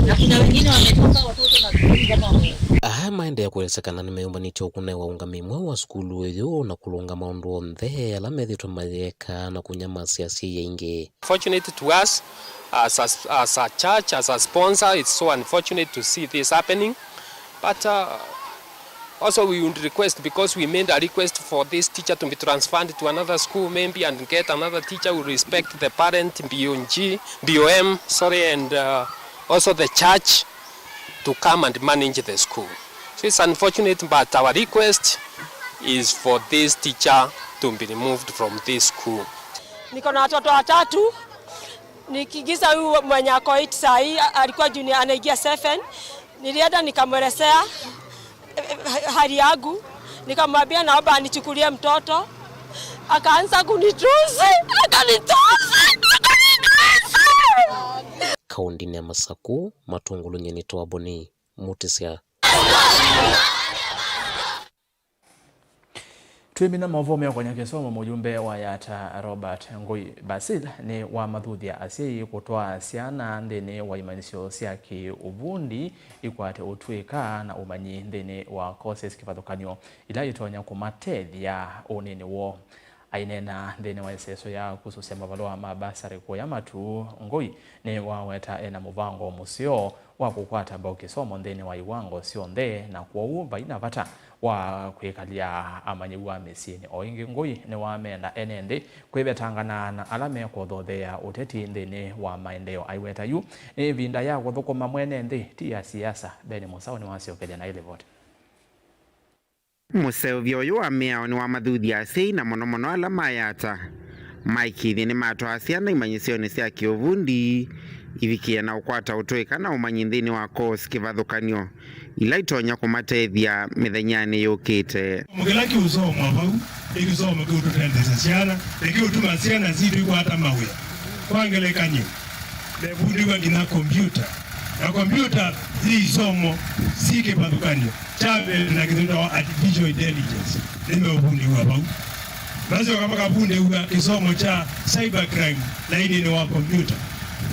na kuna wengine wametoka watoto na kurudi kama wao. Maende ya kuelesekana nimeomba nitio kune wa ungami mwe wa skulu uyu na kulunga maundu onthe ala methitwa mayeka na kunyama siasi ya ingi. Fortunate to us as a church, as a sponsor, it's so unfortunate to see this happening. But also we would request, because we made a request for this teacher to be transferred to another school maybe and get another teacher who respect the parent, BOM, and also the church to come and manage the school. So it's unfortunate, but our request is for this teacher to be removed from this school. Niko na watoto watatu. Nikigiza huyu mwenye ako 8 sahi alikuwa junior anaingia 7. Nilienda nikamwelezea hali yangu. Nikamwambia naomba anichukulie mtoto. Akaanza kunitusi. Kaundini ya Masaku, Matungulu nyeni Toaboni, Mutisia. Twimina mavome kwa nyakesomo mujumbe wa Yata Robert Ngui Basil ni wa mathudhia asiye kutoa siana ndene wa imanisho siaki ubundi ikwate utwika na umanyi ndene wa courses kifathukanyo ila itonya kumatethia unini wo ainena ndene wa seso ya kususia mavaloa mabasari kwa yamatu Ngui ni waweta ena muvango musio wa kukwata mbao kisomo ndene wa iwango sio nde na kuwaumba inavata wa kwikalia amanyiwa mesini oingi Ngui ni wamenda enende kwebetangana na alame kuthothea uteti ndene wa maendeleo aiweta yu ni vinda ya kuthukuma mwenende ti ya siasa Beni Musau ni wasiokelia na ile vote. Musevyo yu wa miao ni wa mathuthia sei na mono alama Yata Mike ni matwa ciana imanyisioni cia kiovundi ivikia na ukwata utwika na umanyi nthini wa course kivathukanyo ila itonya kumatethia mithenyani yukite. Mugilaki usoma bau ikisoma kututendeza ciana ikutuma ciana zitu ikwata mawia kwangelekanye bebundi wa gina computer na computer zisomo sikivathukanyo chabe na kitendo artificial intelligence nimebundi wa bau basi wakapaka bunde uga kisomo cha cybercrime laini ni wa computer.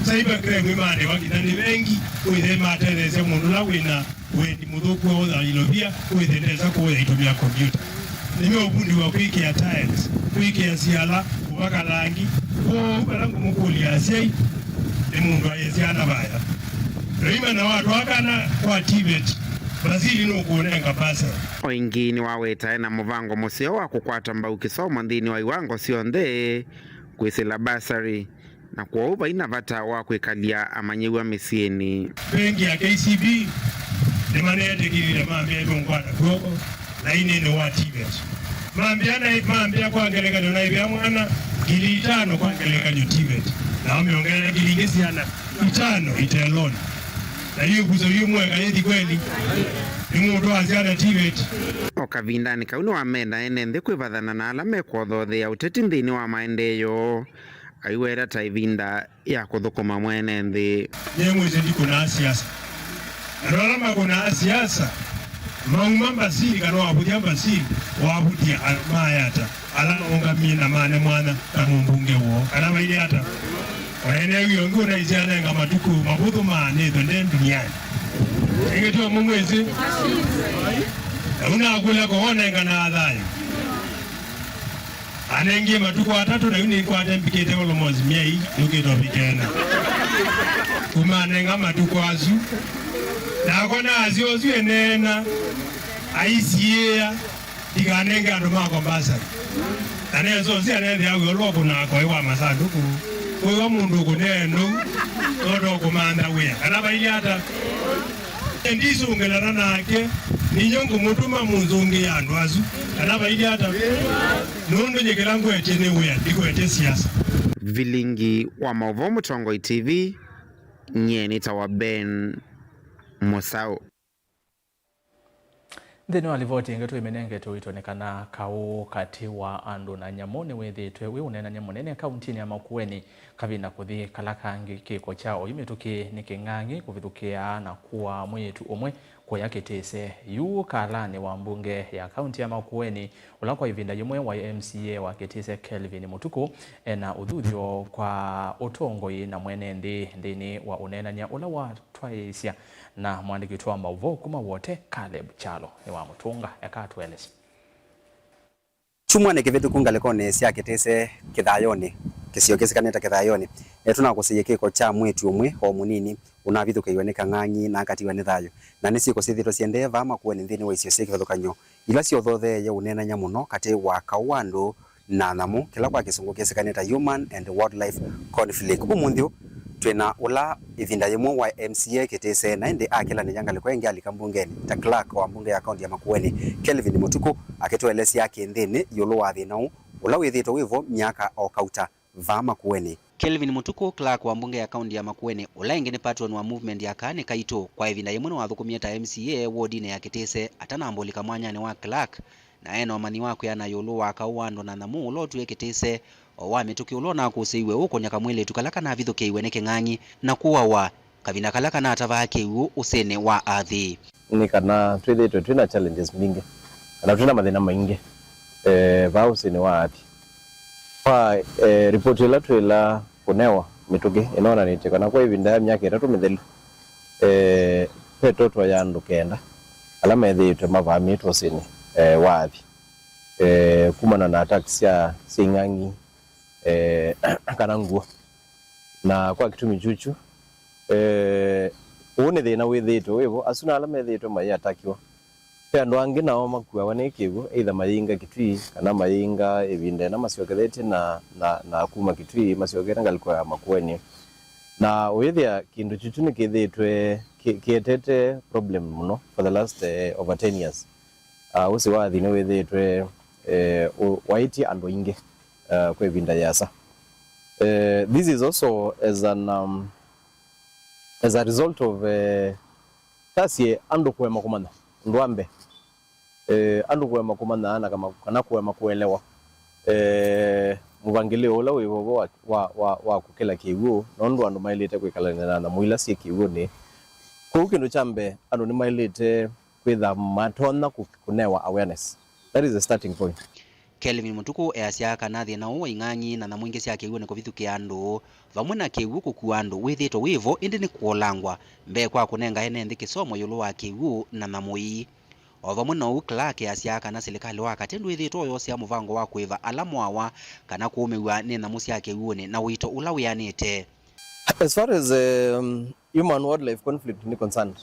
Cybercrime imane wakitani wengi kuithe matereze mundu la wina wendi muthuku wa ilovia kuithendeza kuya itumia computer. Nime ubundi wa kuikia tiles, kuikia siala, kubaka rangi, balangu mukuli ya sei, ni mundu wa yesiana baya. Rima na watu wakana kwa Tibet, Brazili nukuonenga basa. Oingi ni waweta na muvango musio wa kukwata mbau kisomo nthini wa iwango sio nde kwisila basari na kuwauba inavata wa kwikalia amanyiwa misieni. Bengi ya KCB ni manete kili maambia hivyo mkwata kuoko laini ni wa Tibet. Maambia kwa angeleka ni unaibia mwana gili 5 kwa angeleka ni Tibet. Na wameongela gili ngesi yana 5 iteloni. Na hiyo kuzo hiyo mweka yedi kweli ni mundu wa ziana Tibet. Okavindani kauni wa menda enende kwivathana na alame kwothothea uteti nthini wa maendeyo aiwera taivinda ya kuthukuma mwene nthi. Nyemweze ndiko na siasa. Alama kuna siasa. Maumamba siri kana wabudia basiri wabudia Yata. Alama ongamie na mane mwana kama mbunge wo. Alama ile hata. Waene hiyo ngona izana ngama tuku mabudhu mane ndo duniani. Ingeto mumwezi. Una kula kuona ngana adhayo. Anengie matuko 3 na yuni kwa tempikete olomozi miei yuke topikena. Kumane ngama tuko azu. Na kona azio zue nena aisiea ikanenga ndo mako mbasa. Anezo zia nende yawe oloko na kwa iwa masanduku. Kwa iwa mundu kuneno todo kumanda wea. Kanaba ili hata ndizo ungelana nake ni nyongo mutuma munzungi ya ndwazu. Kanaba ili hata nondo nyekelangu ya chene wea diko ya siasa. Vilingi wa Mauvomu Tongoi TV nyeni tawa Ben Musau. Ndeno alivoti ngetu imenenge tu itonekana kau kati wa andu na nyamone wethitwe we unena nyamonene kauntini ya Makueni kavina kuthi kalakangi kiko chao imetuki niking'ang'i kuvithukia na kuwa mwitu umwe kwa yake tese yu kalani wa mbunge ya kaunti ya Makueni ulakwa ivinda yumwe wa MCA wa Ketese Kelvin Mutuku na udhuthio kwa utongoi na mwenendi ndini wa unenanya ula wa twaisia na mwandiki wa mauvo kuma wote Caleb Chalo ni wa mutunga yakatueleza. chumwa ne kivitu kungalekone sia kitese kithayoni kisio kisikaneta kithayoni tunakusiye kiko cha mwetu umwe o munini unavithu kayoneka ng'angi na akatiwa ni thayo na nisi ko sithito siende vama kuwe nthini wa icio sikithukanyo ila cio thothe ye unena nya muno kati wa kawandu na namu kila kwa kisungu kisikaneta human and wildlife conflict umunthio twena ula ithinda yimwe wa MCA kitese na indi akila ni janga likwengi alikambungeni ta clerk wa mbunge ya kaunti ya Makueni Kelvin Mutuku akitwelesi yake nthini yulu wa thinau ula withito wivo miaka o kauta va Makueni. Kelvin Mutuku clerk wa mbunge ya kaunti ya Makueni ula ingine patron wa movement ya kane kaito kwa ivinda yimwe wa thukumieta MCA wodine ya kitese atana ambolika mwanyani wa clerk na eno mani wako yana yulu wa kauando na namu ulo tuye kitese wa mituki ulona kusiwe uko nyaka mwele tukalaka na vitho keiwe neke ng'angi na kuwa wa kavina kalaka na atava keiwe usene wa athi ni kana twina challenges mingi kana tuna mathina maingi va usene wa athi kwa report ila twila kunewa mituki inaona nite kana kwa ivinda ya miaka 3 mithelu petoto ya andu kenda alama ethitwe mavami twosene wa athi kumana na attacks ya sing'angi kana nguo na kwa kitumi chuchu une thina withitwe wivo asuna ala methitwe mai atakiwa pe andu angi nao makua wane kigo either mayinga kitui kana mayinga evinde na maciokethete na kuma kitui maciokera ngalikwa Makueni na withia kindu chuchu ni kithitwe kietete problem muno for the last over 10 years usi wa thina withitwe waiti andu inge kwa vinda yasa. This is also as a result of tasie andu kwema kumana ndwambe andu kwema kumana na kama kana kwema kuelewa muvangilio ula wivo wa kukela kiwu nondo andu mailite kwikalana na muila sie kiwu ni kukindu chambe andu ni mailite kwitha matona kunewa awareness. That is the starting point. Kelvin Mutuku easia kana thina uwa ing'angi na namwingi cia kiwu ni kuvithukia andu vamwe na kiwu kukua andu withitwo wivo indi ni kuolangwa mbe kwa kunenga ene nthi kisomo yulu wa kiwu na namui o vamwe na u clerk easia kana serikali wa katendu withitwo yo cia muvango wa kuiva alamwawa kana kuumiwa ni namu cia kiwu ni na wito ula wianite. As far as human wildlife conflict ni concerned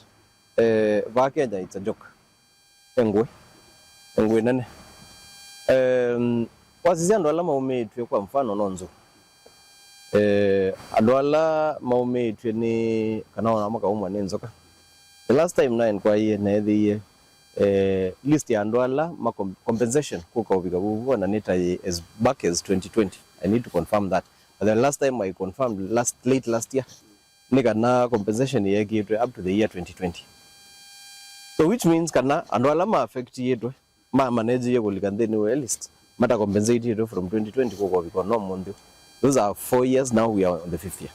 va Kenya it's a joke engwe nene wasisi andu ala maumitwe kwa mfano nonzo andu ala maumitwe ni kana ona maka umwa ni nzoka the last time nine kwa iye na ethiye list ya andu ala compensation kuka ubiga bubu na neta as back as 2020. I need to confirm that, but the last time I confirmed late last year ni kana compensation yekitwe up to the year 2020. So which means kana andu ala ma affect yetwe ma manage ye kulikantheni we list mata compensate it from 2020 koko because no month. Those are 4 years now, we are on the 5th year.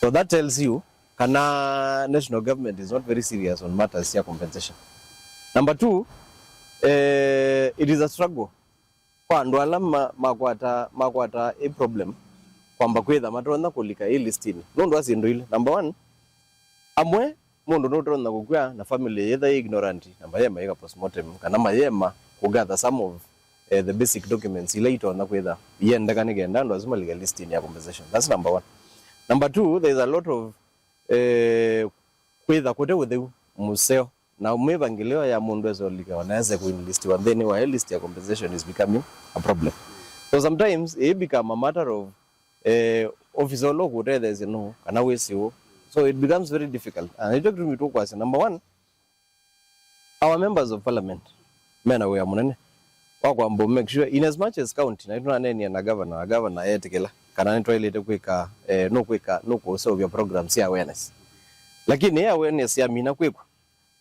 So that tells you kana national government is not very serious on matters ya compensation. Number 2, it is a struggle kwa ndo alama makwata a problem kwamba kwetha matona kulika hii listini nondo asindu ile. Number 1, amwe mundu notona kukua na family either ignorant namba yema ika postmortem kana mayema kugather some of the basic documents later na kwetha yenda kana genda ndo azuma legal listing ya compensation. That's number 1. Number 2, there is a lot of kwetha kote with museo na umevangilio ya mundu ezolika wanaweza kuenlist wa then wa list ya compensation is becoming a problem. So sometimes it become a matter of officer law kote there's no kana wesiwo. So it becomes very difficult. And I talk to me to question. Number 1, our members of parliament, men aware munene, wakwambo make sure in as much as county, na ituna neni na governor yetekela, kana nitwa ilete kweka no kusolve your programs ya awareness. Lakini awareness ya mina kwekwa.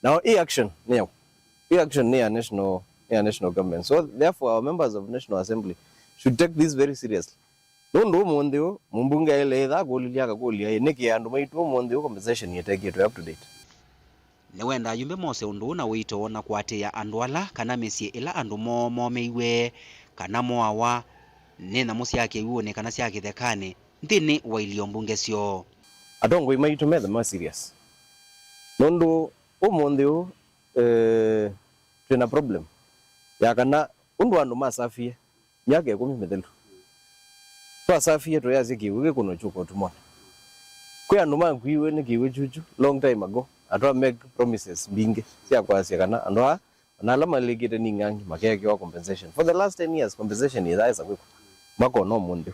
Now action near national government. So therefore our members of National Assembly should take this very seriously. Nondo mondio mumbunga ile etha golilia golia neki andu maitwo mondio compensation yeteketwe up to date. Ne wenda yumbe mose undu na wito na kwatia andu ala kana mesie ila andu momeiwe kana moawa nena musi yake uone kana sia kithekane nthini wa ilio mbunge cio adongo imaitu metha ma serious nondo umondio tuna problem ya kana undu andu masafie miaka 10 mithelu twasafie twayasie kiwu gikuno chuko tumona kwi andu makuiwe ni kiwu chuchu long time ago atwa make promises bingi cia kwasia kana andu na alama legete ni ngangi makeke wa compensation for the last 10 years compensation is gwiko mako no mundu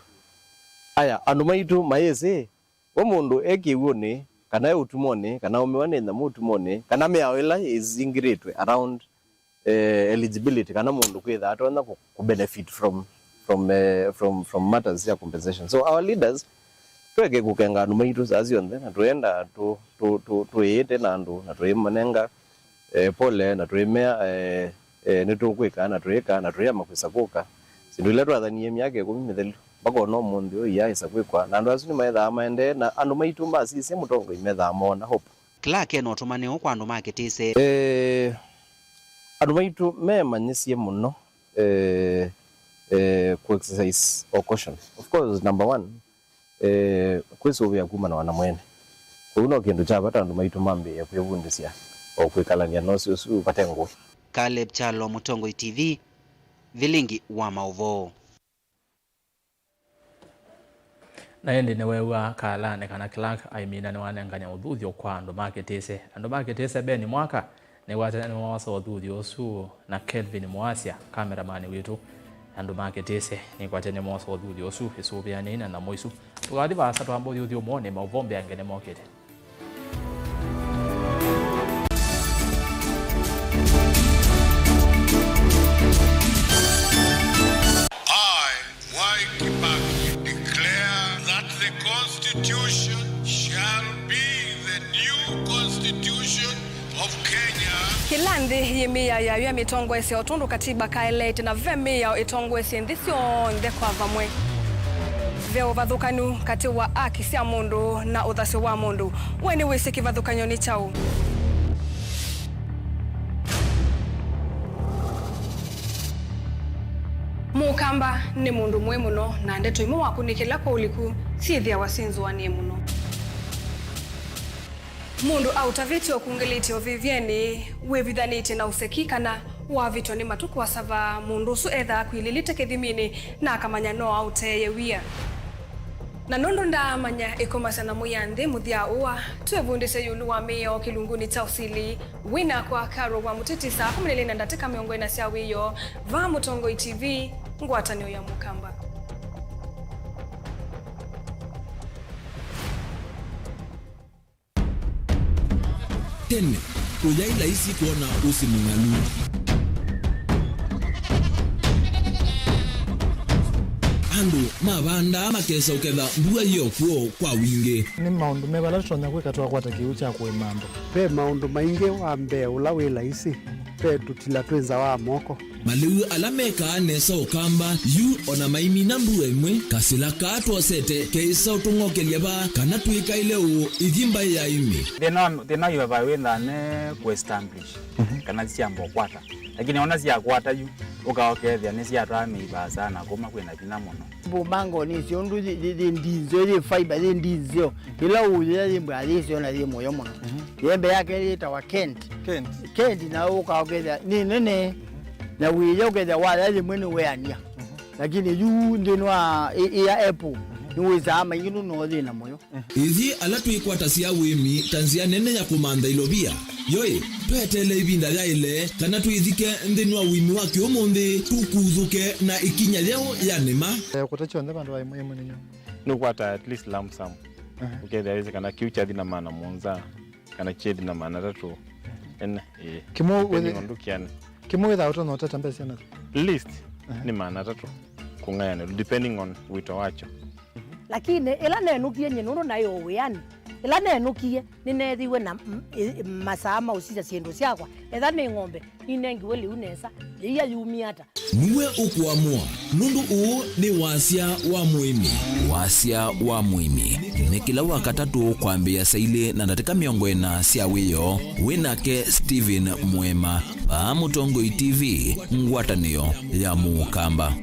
aya andu maitu maese wo mundu ekiwu ni kana utumone kana umewane na mutumone kana meawela is ingretwe around eligibility kana mundu kwitha atona ku benefit from matters ya compensation. So our leaders tweke kukenga andu maitu sazi onde na tuenda tuite na andu na tuimanenga pole na tuimea nitukwika na tuika na tuyama kwisakuka sindu ile twathanie miaka 10 mithelu bako no mundu ya isakwikwa na andu asu ni maitha maende na andu maitu mbasi ise mutongo imetha mona hope Clark eno tumaneo kwa andu maketise andu maitu memanyisie muno ku exercise or caution. Of course number 1 kwisuvia kuma na wana mwene kuno kindu cha bata andu maitu mambe ya kuyevundisia o kwikalania nosi su patengo. Caleb Chalo, Mutongo TV, Vilingi wa Mauvo. Na yendi newewa kalane kana Clark aimina ne wanenganya uthuthio kwa andu maketise beni mwaka ne wata ne waso uthuthio su na Kelvin Mwasia cameraman witu andu maketise ni kwa tene waso uthuthio su isubia nina na moisu tukadi basa twambo uthuthio mone mauvombe angene mokete. Kilandi yimia ya mitongo ese otundu katiba kaelete na vemi ya itongo ese ndisio ndekwa vamwe veo vathukanu kati wa aki cia mundu na uthasi wa mundu weni wisi kivathukanyo ni chau Mukamba ni mundu mwe muno na ndeto imu wakunikila kwa uliku sithia wasinzwa ni muno mundu autavitio kungelitio vivyeni wevithanite na usekikana wa vito ni matuku wa sava mundu su etha kwililite kithimini na akamanya no auteye wia na nondo ndamanya ikomasana muyanthi muthia uwa twevundise yulu wa mio kilunguni cha usili wina kwa karo wa mutitisa 14 ndatika miongo ina cia wiyo va Mutongo TV ngwatanio ya Mukamba. Tene, uyaila isi kuona usimungalu. Andu, mabanda makesa uketha mbua yokuo kwa wingi. Ni maundu mebala tutonya kwika twakwata kiu cha kuimando. Pe maundu maingi wa mbe ula wila isi. Pe tutila twenza wa moko. Maliu alameka nesa ukamba yu ona maimina mbue mwe kasila katwa sete keisa utungoke liaba kana tuika ileu idhimba ya imi. Thina yu wawenda ne ku-establish kana siambo kwata. Lakini ona siya kwata yu ukaokethia ni siya twamiiba sana kuma kwina thina muno. Bumango ni siondu ndinzo ni fiber ndinzo ila uye limbwa lisio na limo yo muno. Yembe yake litawa Kent na ukaokethia ni nene na wiyo ukethia wala limwe weania lakini yu ndinwa ya Apple niweza ama yinu no thina moyo ithi ala twikwata cia wimi tanzia nene ya kumanda ilovia yoi twetele ibinda ya ile kana twithike ndinwa wimi wa kiumundi tukuthuke na ikinya leo ya nema kutacho ndema ndo aimwe munyo nukwata at least lump sum ukethia weze kana kiucha thina maana monza kana chedi na maana tatu en kimo wethe kimo witha uto no tata mbesi na list ni maana tatu kungayana depending on wito wacho lakini ila nenukie nyinuru nayo wiani ila nenukie ninethiwe na masama usija ciendu ciakwa etha ni ng'ombe inengi weli unesa iya yumiata niwe ukuamua nundu uu ni wasia wa muimi ni kila wakatatu kwambia saili na ndatika miongo ina cia wiyo winake Steven Mwema va Mutongo TV ngwatanio ya Mukamba.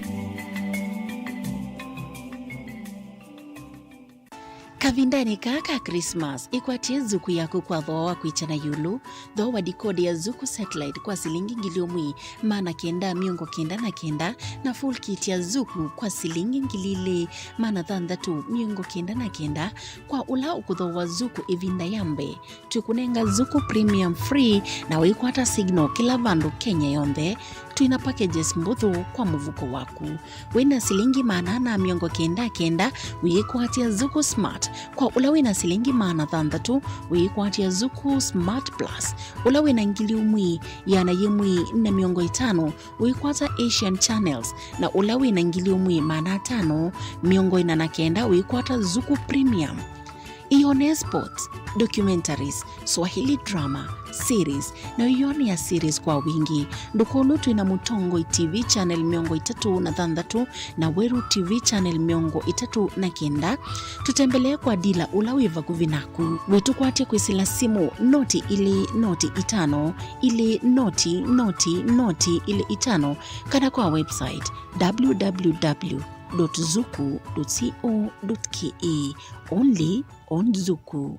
Kavindani kaka Christmas ikwatie zuku yako kwa dhoa kuichana yulu dhoa dikodi ya zuku satellite kwa silingi ngiliomwi mana kenda miongo kenda na kenda na full kit ya zuku kwa silingi ngilile mana thandatu miongo kenda na kenda kwa ula ukudhoa zuku ivinda yambe tukunenga zuku premium free na wikwata signal kila vandu Kenya yonde tuina packages mbuthu kwa muvuko waku wina silingi manana miongo kenda kenda wikwatia zuku smart kwa ulawina silingi maana thandatu wikwatia zuku smart plus ulawina ngili umwi yana yemwi na miongo itano wikwata Asian channels na ulawina ngili umwi maana tano miongo inana kenda wikwata zuku premium Ione sports, documentaries, Swahili drama, series na ione ya series kwa wingi. Ndukonu tuina Mutongo TV channel miongo 3 na Weru TV channel miongo 3 tutembelee kwa dila ulawiva kuvinaku. Wetu kwate kwisila simu noti ili noti itano ili noti ili itano kada kwa website www.zuku.co.ke only on Zuku.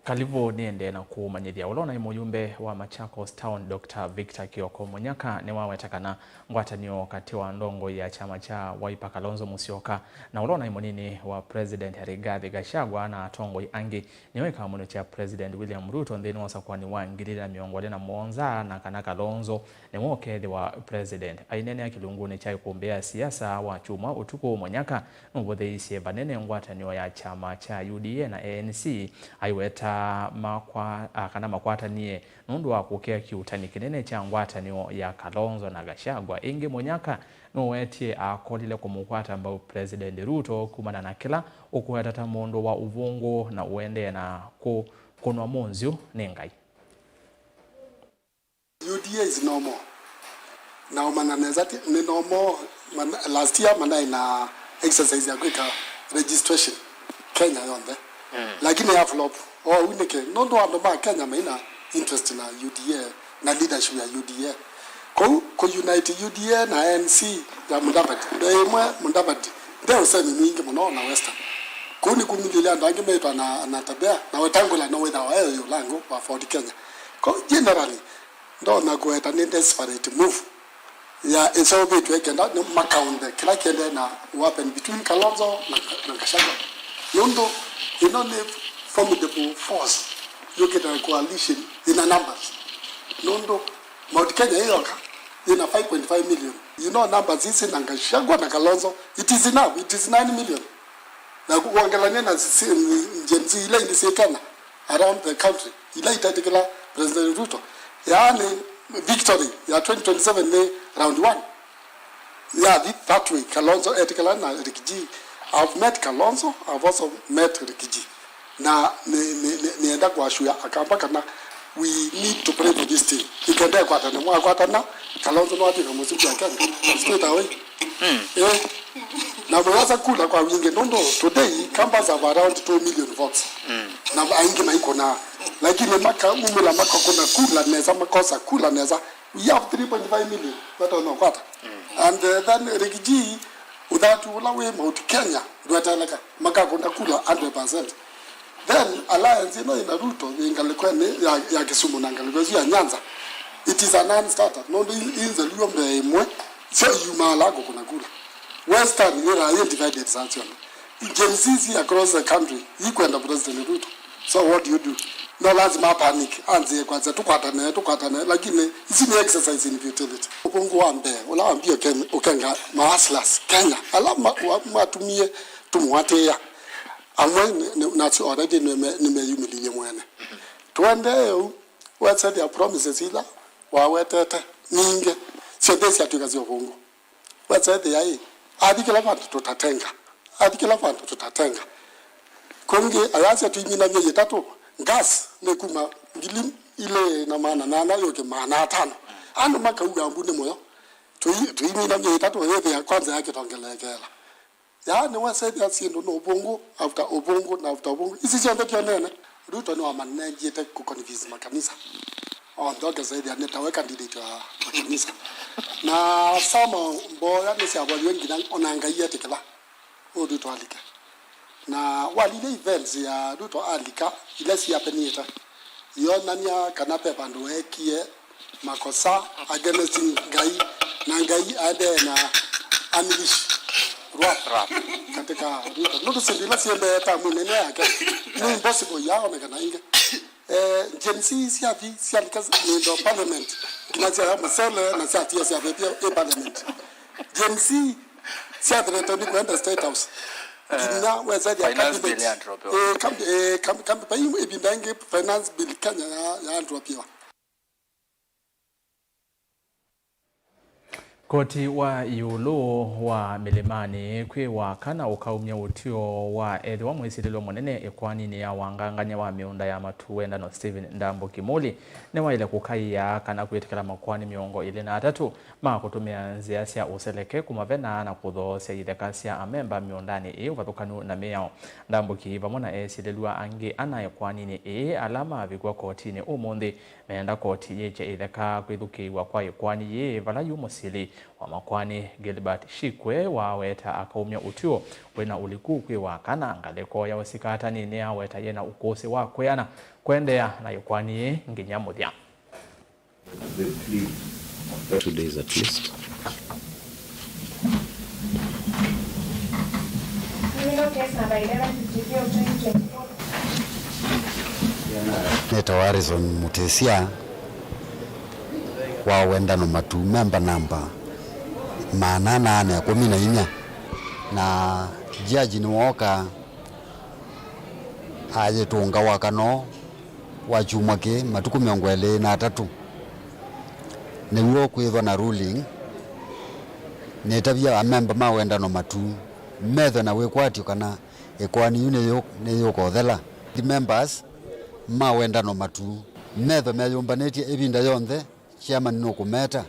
Kalivo niende na kumanyithia ulona ni mujumbe wa Machakos Town Dr. Victor Kioko Munyaka ni wawetakana ngwatanio kati wa ndongo ya chama cha Wiper Kalonzo Musyoka na ulona ni munini wa President Rigathi Gachagua na atongo angi niweka muno cha President William Ruto ndeni wasa kwa ni wangilira miongo na muonza na kana Kalonzo ni mwokethi wa President ainene ya kilunguni cha kuombea siasa wa chuma utuko Munyaka nubotheisye banene ngwatanio ya chama cha UDA na ANC aiweta kana makwata niye nundu wa kukea kiutani kinene cha ngwatanio ya Kalonzo na Gachagua ingi Munyaka nuwetie akolile kumukwata ambao President Ruto kumana na kila ukuwetata mundu wa uvungu na uende na kunwa munzio nengai. UDA is normal. Now mananezati ni normal last year mana ina exercise ya kweka registration Kenya yonde. Lakini ya flop wineke nondo ando Kenya maina interest na UDA na leadership ya UDA ko unite UDA na ANC ya Mudavadi Mudavadi ndio usemi mingi muno na Western kuni kumililia ndange meto na tabia na wetangula no without yo lango wa Ford Kenya ko generally ndo na kueta ni desperate move ya esobe twekenda no makaunde kila kende na wapen between Kalonzo na Gachagua nondo formidable force. You get a coalition in a numbers. Nondo Mount Kenya in a 5.5 million. You know numbers is in Gachagua na Kalonzo. It is enough. It is 9 million. Na kuangalia na Gen Z ile ilisekana around the country. Ile itatikala President Ruto. Yaani victory ya 2027 ni round 1. Yeah, that way Kalonzo etikala na Rikiji. I've met Kalonzo, I've also met Rikiji. Na nienda kwa shuya akambaka na we need to pray for this thing. Ikende kwa tana Kalonzo no ati kama siku yake. Straight away. Na mwanza kula kwa wingi nondo today campus have around 2 million votes. Na aingi na iko na lakini maka umela maka kuna kula neza makosa kula neza we have 3.5 million that are not kwata. And then Rikiji without ulawe Mount Kenya ndio maka kuna kula 100%. Then alliance ina Ruto ingalikuwa ya Kisumu na ingalikuwa ya Nyanza. It is a non-starter. No inza liombe mwe sio yumalago kuna kula. Western era divided sanction. Gen across the country ikwenda President Ruto. So what do you do? No lazima panic. Anze kwanza tukwatane lakini isi ni exercise in futility. Upungu wa Mbeya ulaambia ukenga mahaslas Kenya. Alama matumie tumwatea. Amwe nati already nimeyumilie mwene. Twende what's their promises ila wawetete ninge sio desi atukazi obongo. What's the yai adikela vantu tutatenga. Konge ayasi atuimina mye tatu gas nekuma ngilim ile na maana na yoke maana 5. Ando maka ugambune moyo. Tuimina mye tatu yeye ya kwanza yake tongelekela. Ya ni wase ya siendo no obongo after obongo na after obongo isi chanda kionene Ruto ni wa manejete kuconvince makanisa ondoke zaidi anetawe candidate wa kanisa na sama mboya ni sia bwa wengi na onangaia tikala Ruto alika na walile events ya Ruto alika ile si apenita yo nania kanape bandu wekie makosa against ngai na ngai ade na amilish rap katika Ruto sindila siembe tamu nene yake ni impossible yao mekana inge Jensi siavi sialikazi ndo parliament kinazi ya masele na siatia siavi pia parliament Jensi siadreto ni kwenda state house kina weza dia cabinet kambi pa hiyo ibindange finance bill Kenya ya anthropia. Koti wa yulu wa milimani kwi wa kana ukaumia utio wa edwa mwisililo monene ekwani ni ya wanganganya wa miunda ya matuwenda no Steven Ndambo Kimuli ne wa ile kukaiya kana kuitikala makwani miongo ile na atatu ma kutumia nziasia useleke kumavena na kudhosia idekasia amemba miundani uvathukanu na meyao Ndambo Kiva mona esililua ange ana ekwani ni alama vigwa koti ni umundi meenda koti yeche ideka kwithukiwa kwa ekwani ye vala yumusili wa makwani Gilbert Shikwe wa weta akaumia utio wena uliku kwi wa kana ngaleko ya wasikata nini ya weta yena ukose wa kweana kwendea na yukwani nginya muthia 2 days at least. Neta Harrison Mutesia wa wenda no matu member number 814 na jaji ni woka aje tunga wakano wa chuma ke matuku 23 niwo kwithwa na ruling netabia amemba ma wenda no matu metho na wekwatio kana ekwani yune yo kothela the members ma wenda no matu metho meyumbanetie ebinda yonthe chairman no kumeta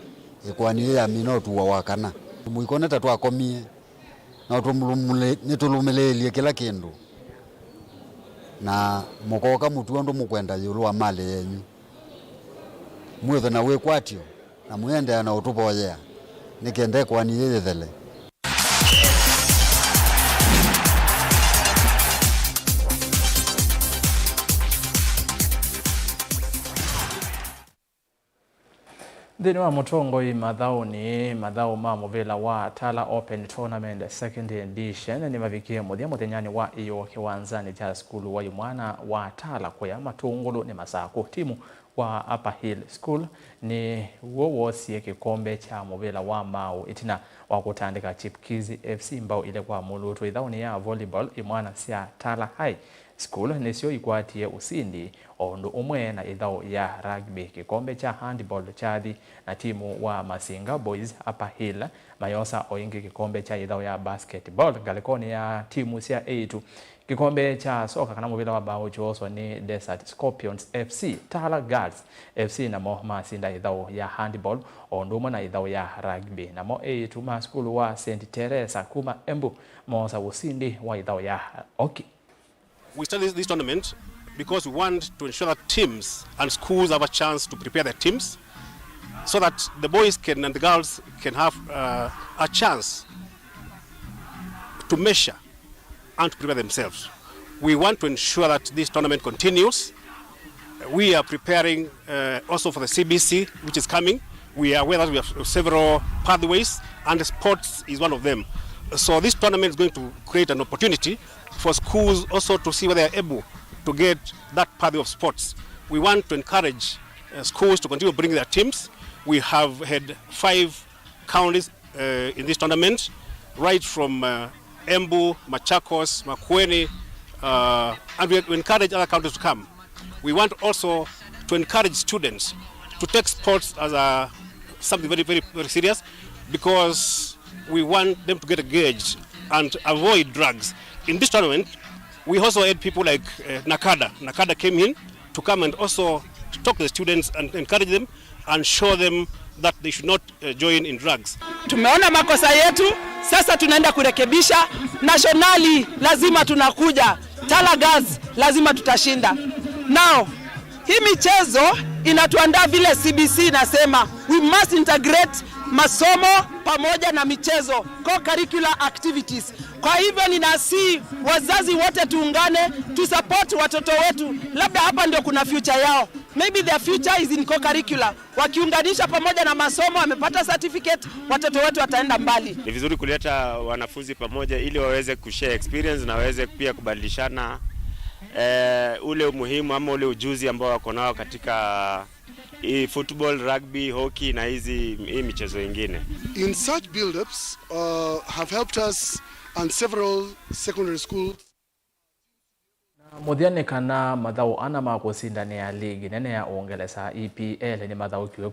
ekwani ya minotu wa wakana muikoneta twakomie na nitulumelelie kila kindu na mukoka mutu ndo mukwenda yulu wa mali yenyu mwetho na wekwatio na muende na utupoyea nikende kwani yethele Dini wa mutongo madhao ma muvela wa Tala Open Tournament Second Edition ni mavikie muthia muthenyani wa iyo kiwanzani cha skulu wa yumwana wa Tala kwa matungulu ni masako timu wa Upper Hill School ni wowosie kikombe cha muvela wa Mau itina wa kutandika Chipkizi FC mbao ile kwa mulutu idhauni ya volleyball imwana sia Tala High School nisio ikwatie usindi ondu umwe na idhao ya rugby kikombe cha handball chadi na timu wa Masinga Boys Upper Hill mayosa oingi kikombe cha idhao ya basketball galikoni ya timu sia A2 kikombe cha soka kana muvila wa bao joso ni Desert Scorpions FC Tala Girls FC na mo Masinda idhao ya handball ondu umwe na idhao ya rugby na mo A2 ma school wa St Teresa Kuma Embu mosa usindi wa idhao ya hockey. We started this tournament because we want to ensure that teams and schools have a chance to prepare their teams so that the boys and the girls can have a chance to measure and to prepare themselves. We want to ensure that this tournament continues. We are preparing also for the CBC, which is coming. We are aware that we have several pathways and sports is one of them. So this tournament is going to create an opportunity for schools also to see whether they are able to get that pathway of sports. We want to encourage schools to continue bringing their teams. We have had 5 counties in this tournament, right from Embu, Machakos, Makueni, and we encourage other counties to come. We want also to encourage students to take sports as something very, very, very serious because we want them to get engaged and avoid drugs. In this tournament, we also had people like Nakada. Nakada came in to come and also talk to the students and encourage them and show them that they should not join in drugs. Tumeona makosa yetu, sasa tunaenda kurekebisha. Nationally lazima tunakuja. Tala Girls lazima tutashinda. Now, hii michezo inatuandaa vile CBC inasema we must integrate masomo pamoja na michezo, co-curricular activities. Kwa hivyo ninasihi wazazi wote tuungane, tu support watoto wetu. Labda hapa ndio kuna future yao. Maybe their future is in co-curricular. Wakiunganisha pamoja na masomo, wamepata certificate, watoto wetu wataenda mbali. Ni vizuri kuleta wanafunzi pamoja ili waweze kushare experience na waweze pia kubadilishana ule umuhimu ama ule ujuzi ambao wako nao katika football, rugby, hockey na hii michezo mingine. In such build-ups have helped us and several secondary schools. Muthiane kana mathau ana ma kusindania ligi nene ya Uingereza EPL ni mathau kiwe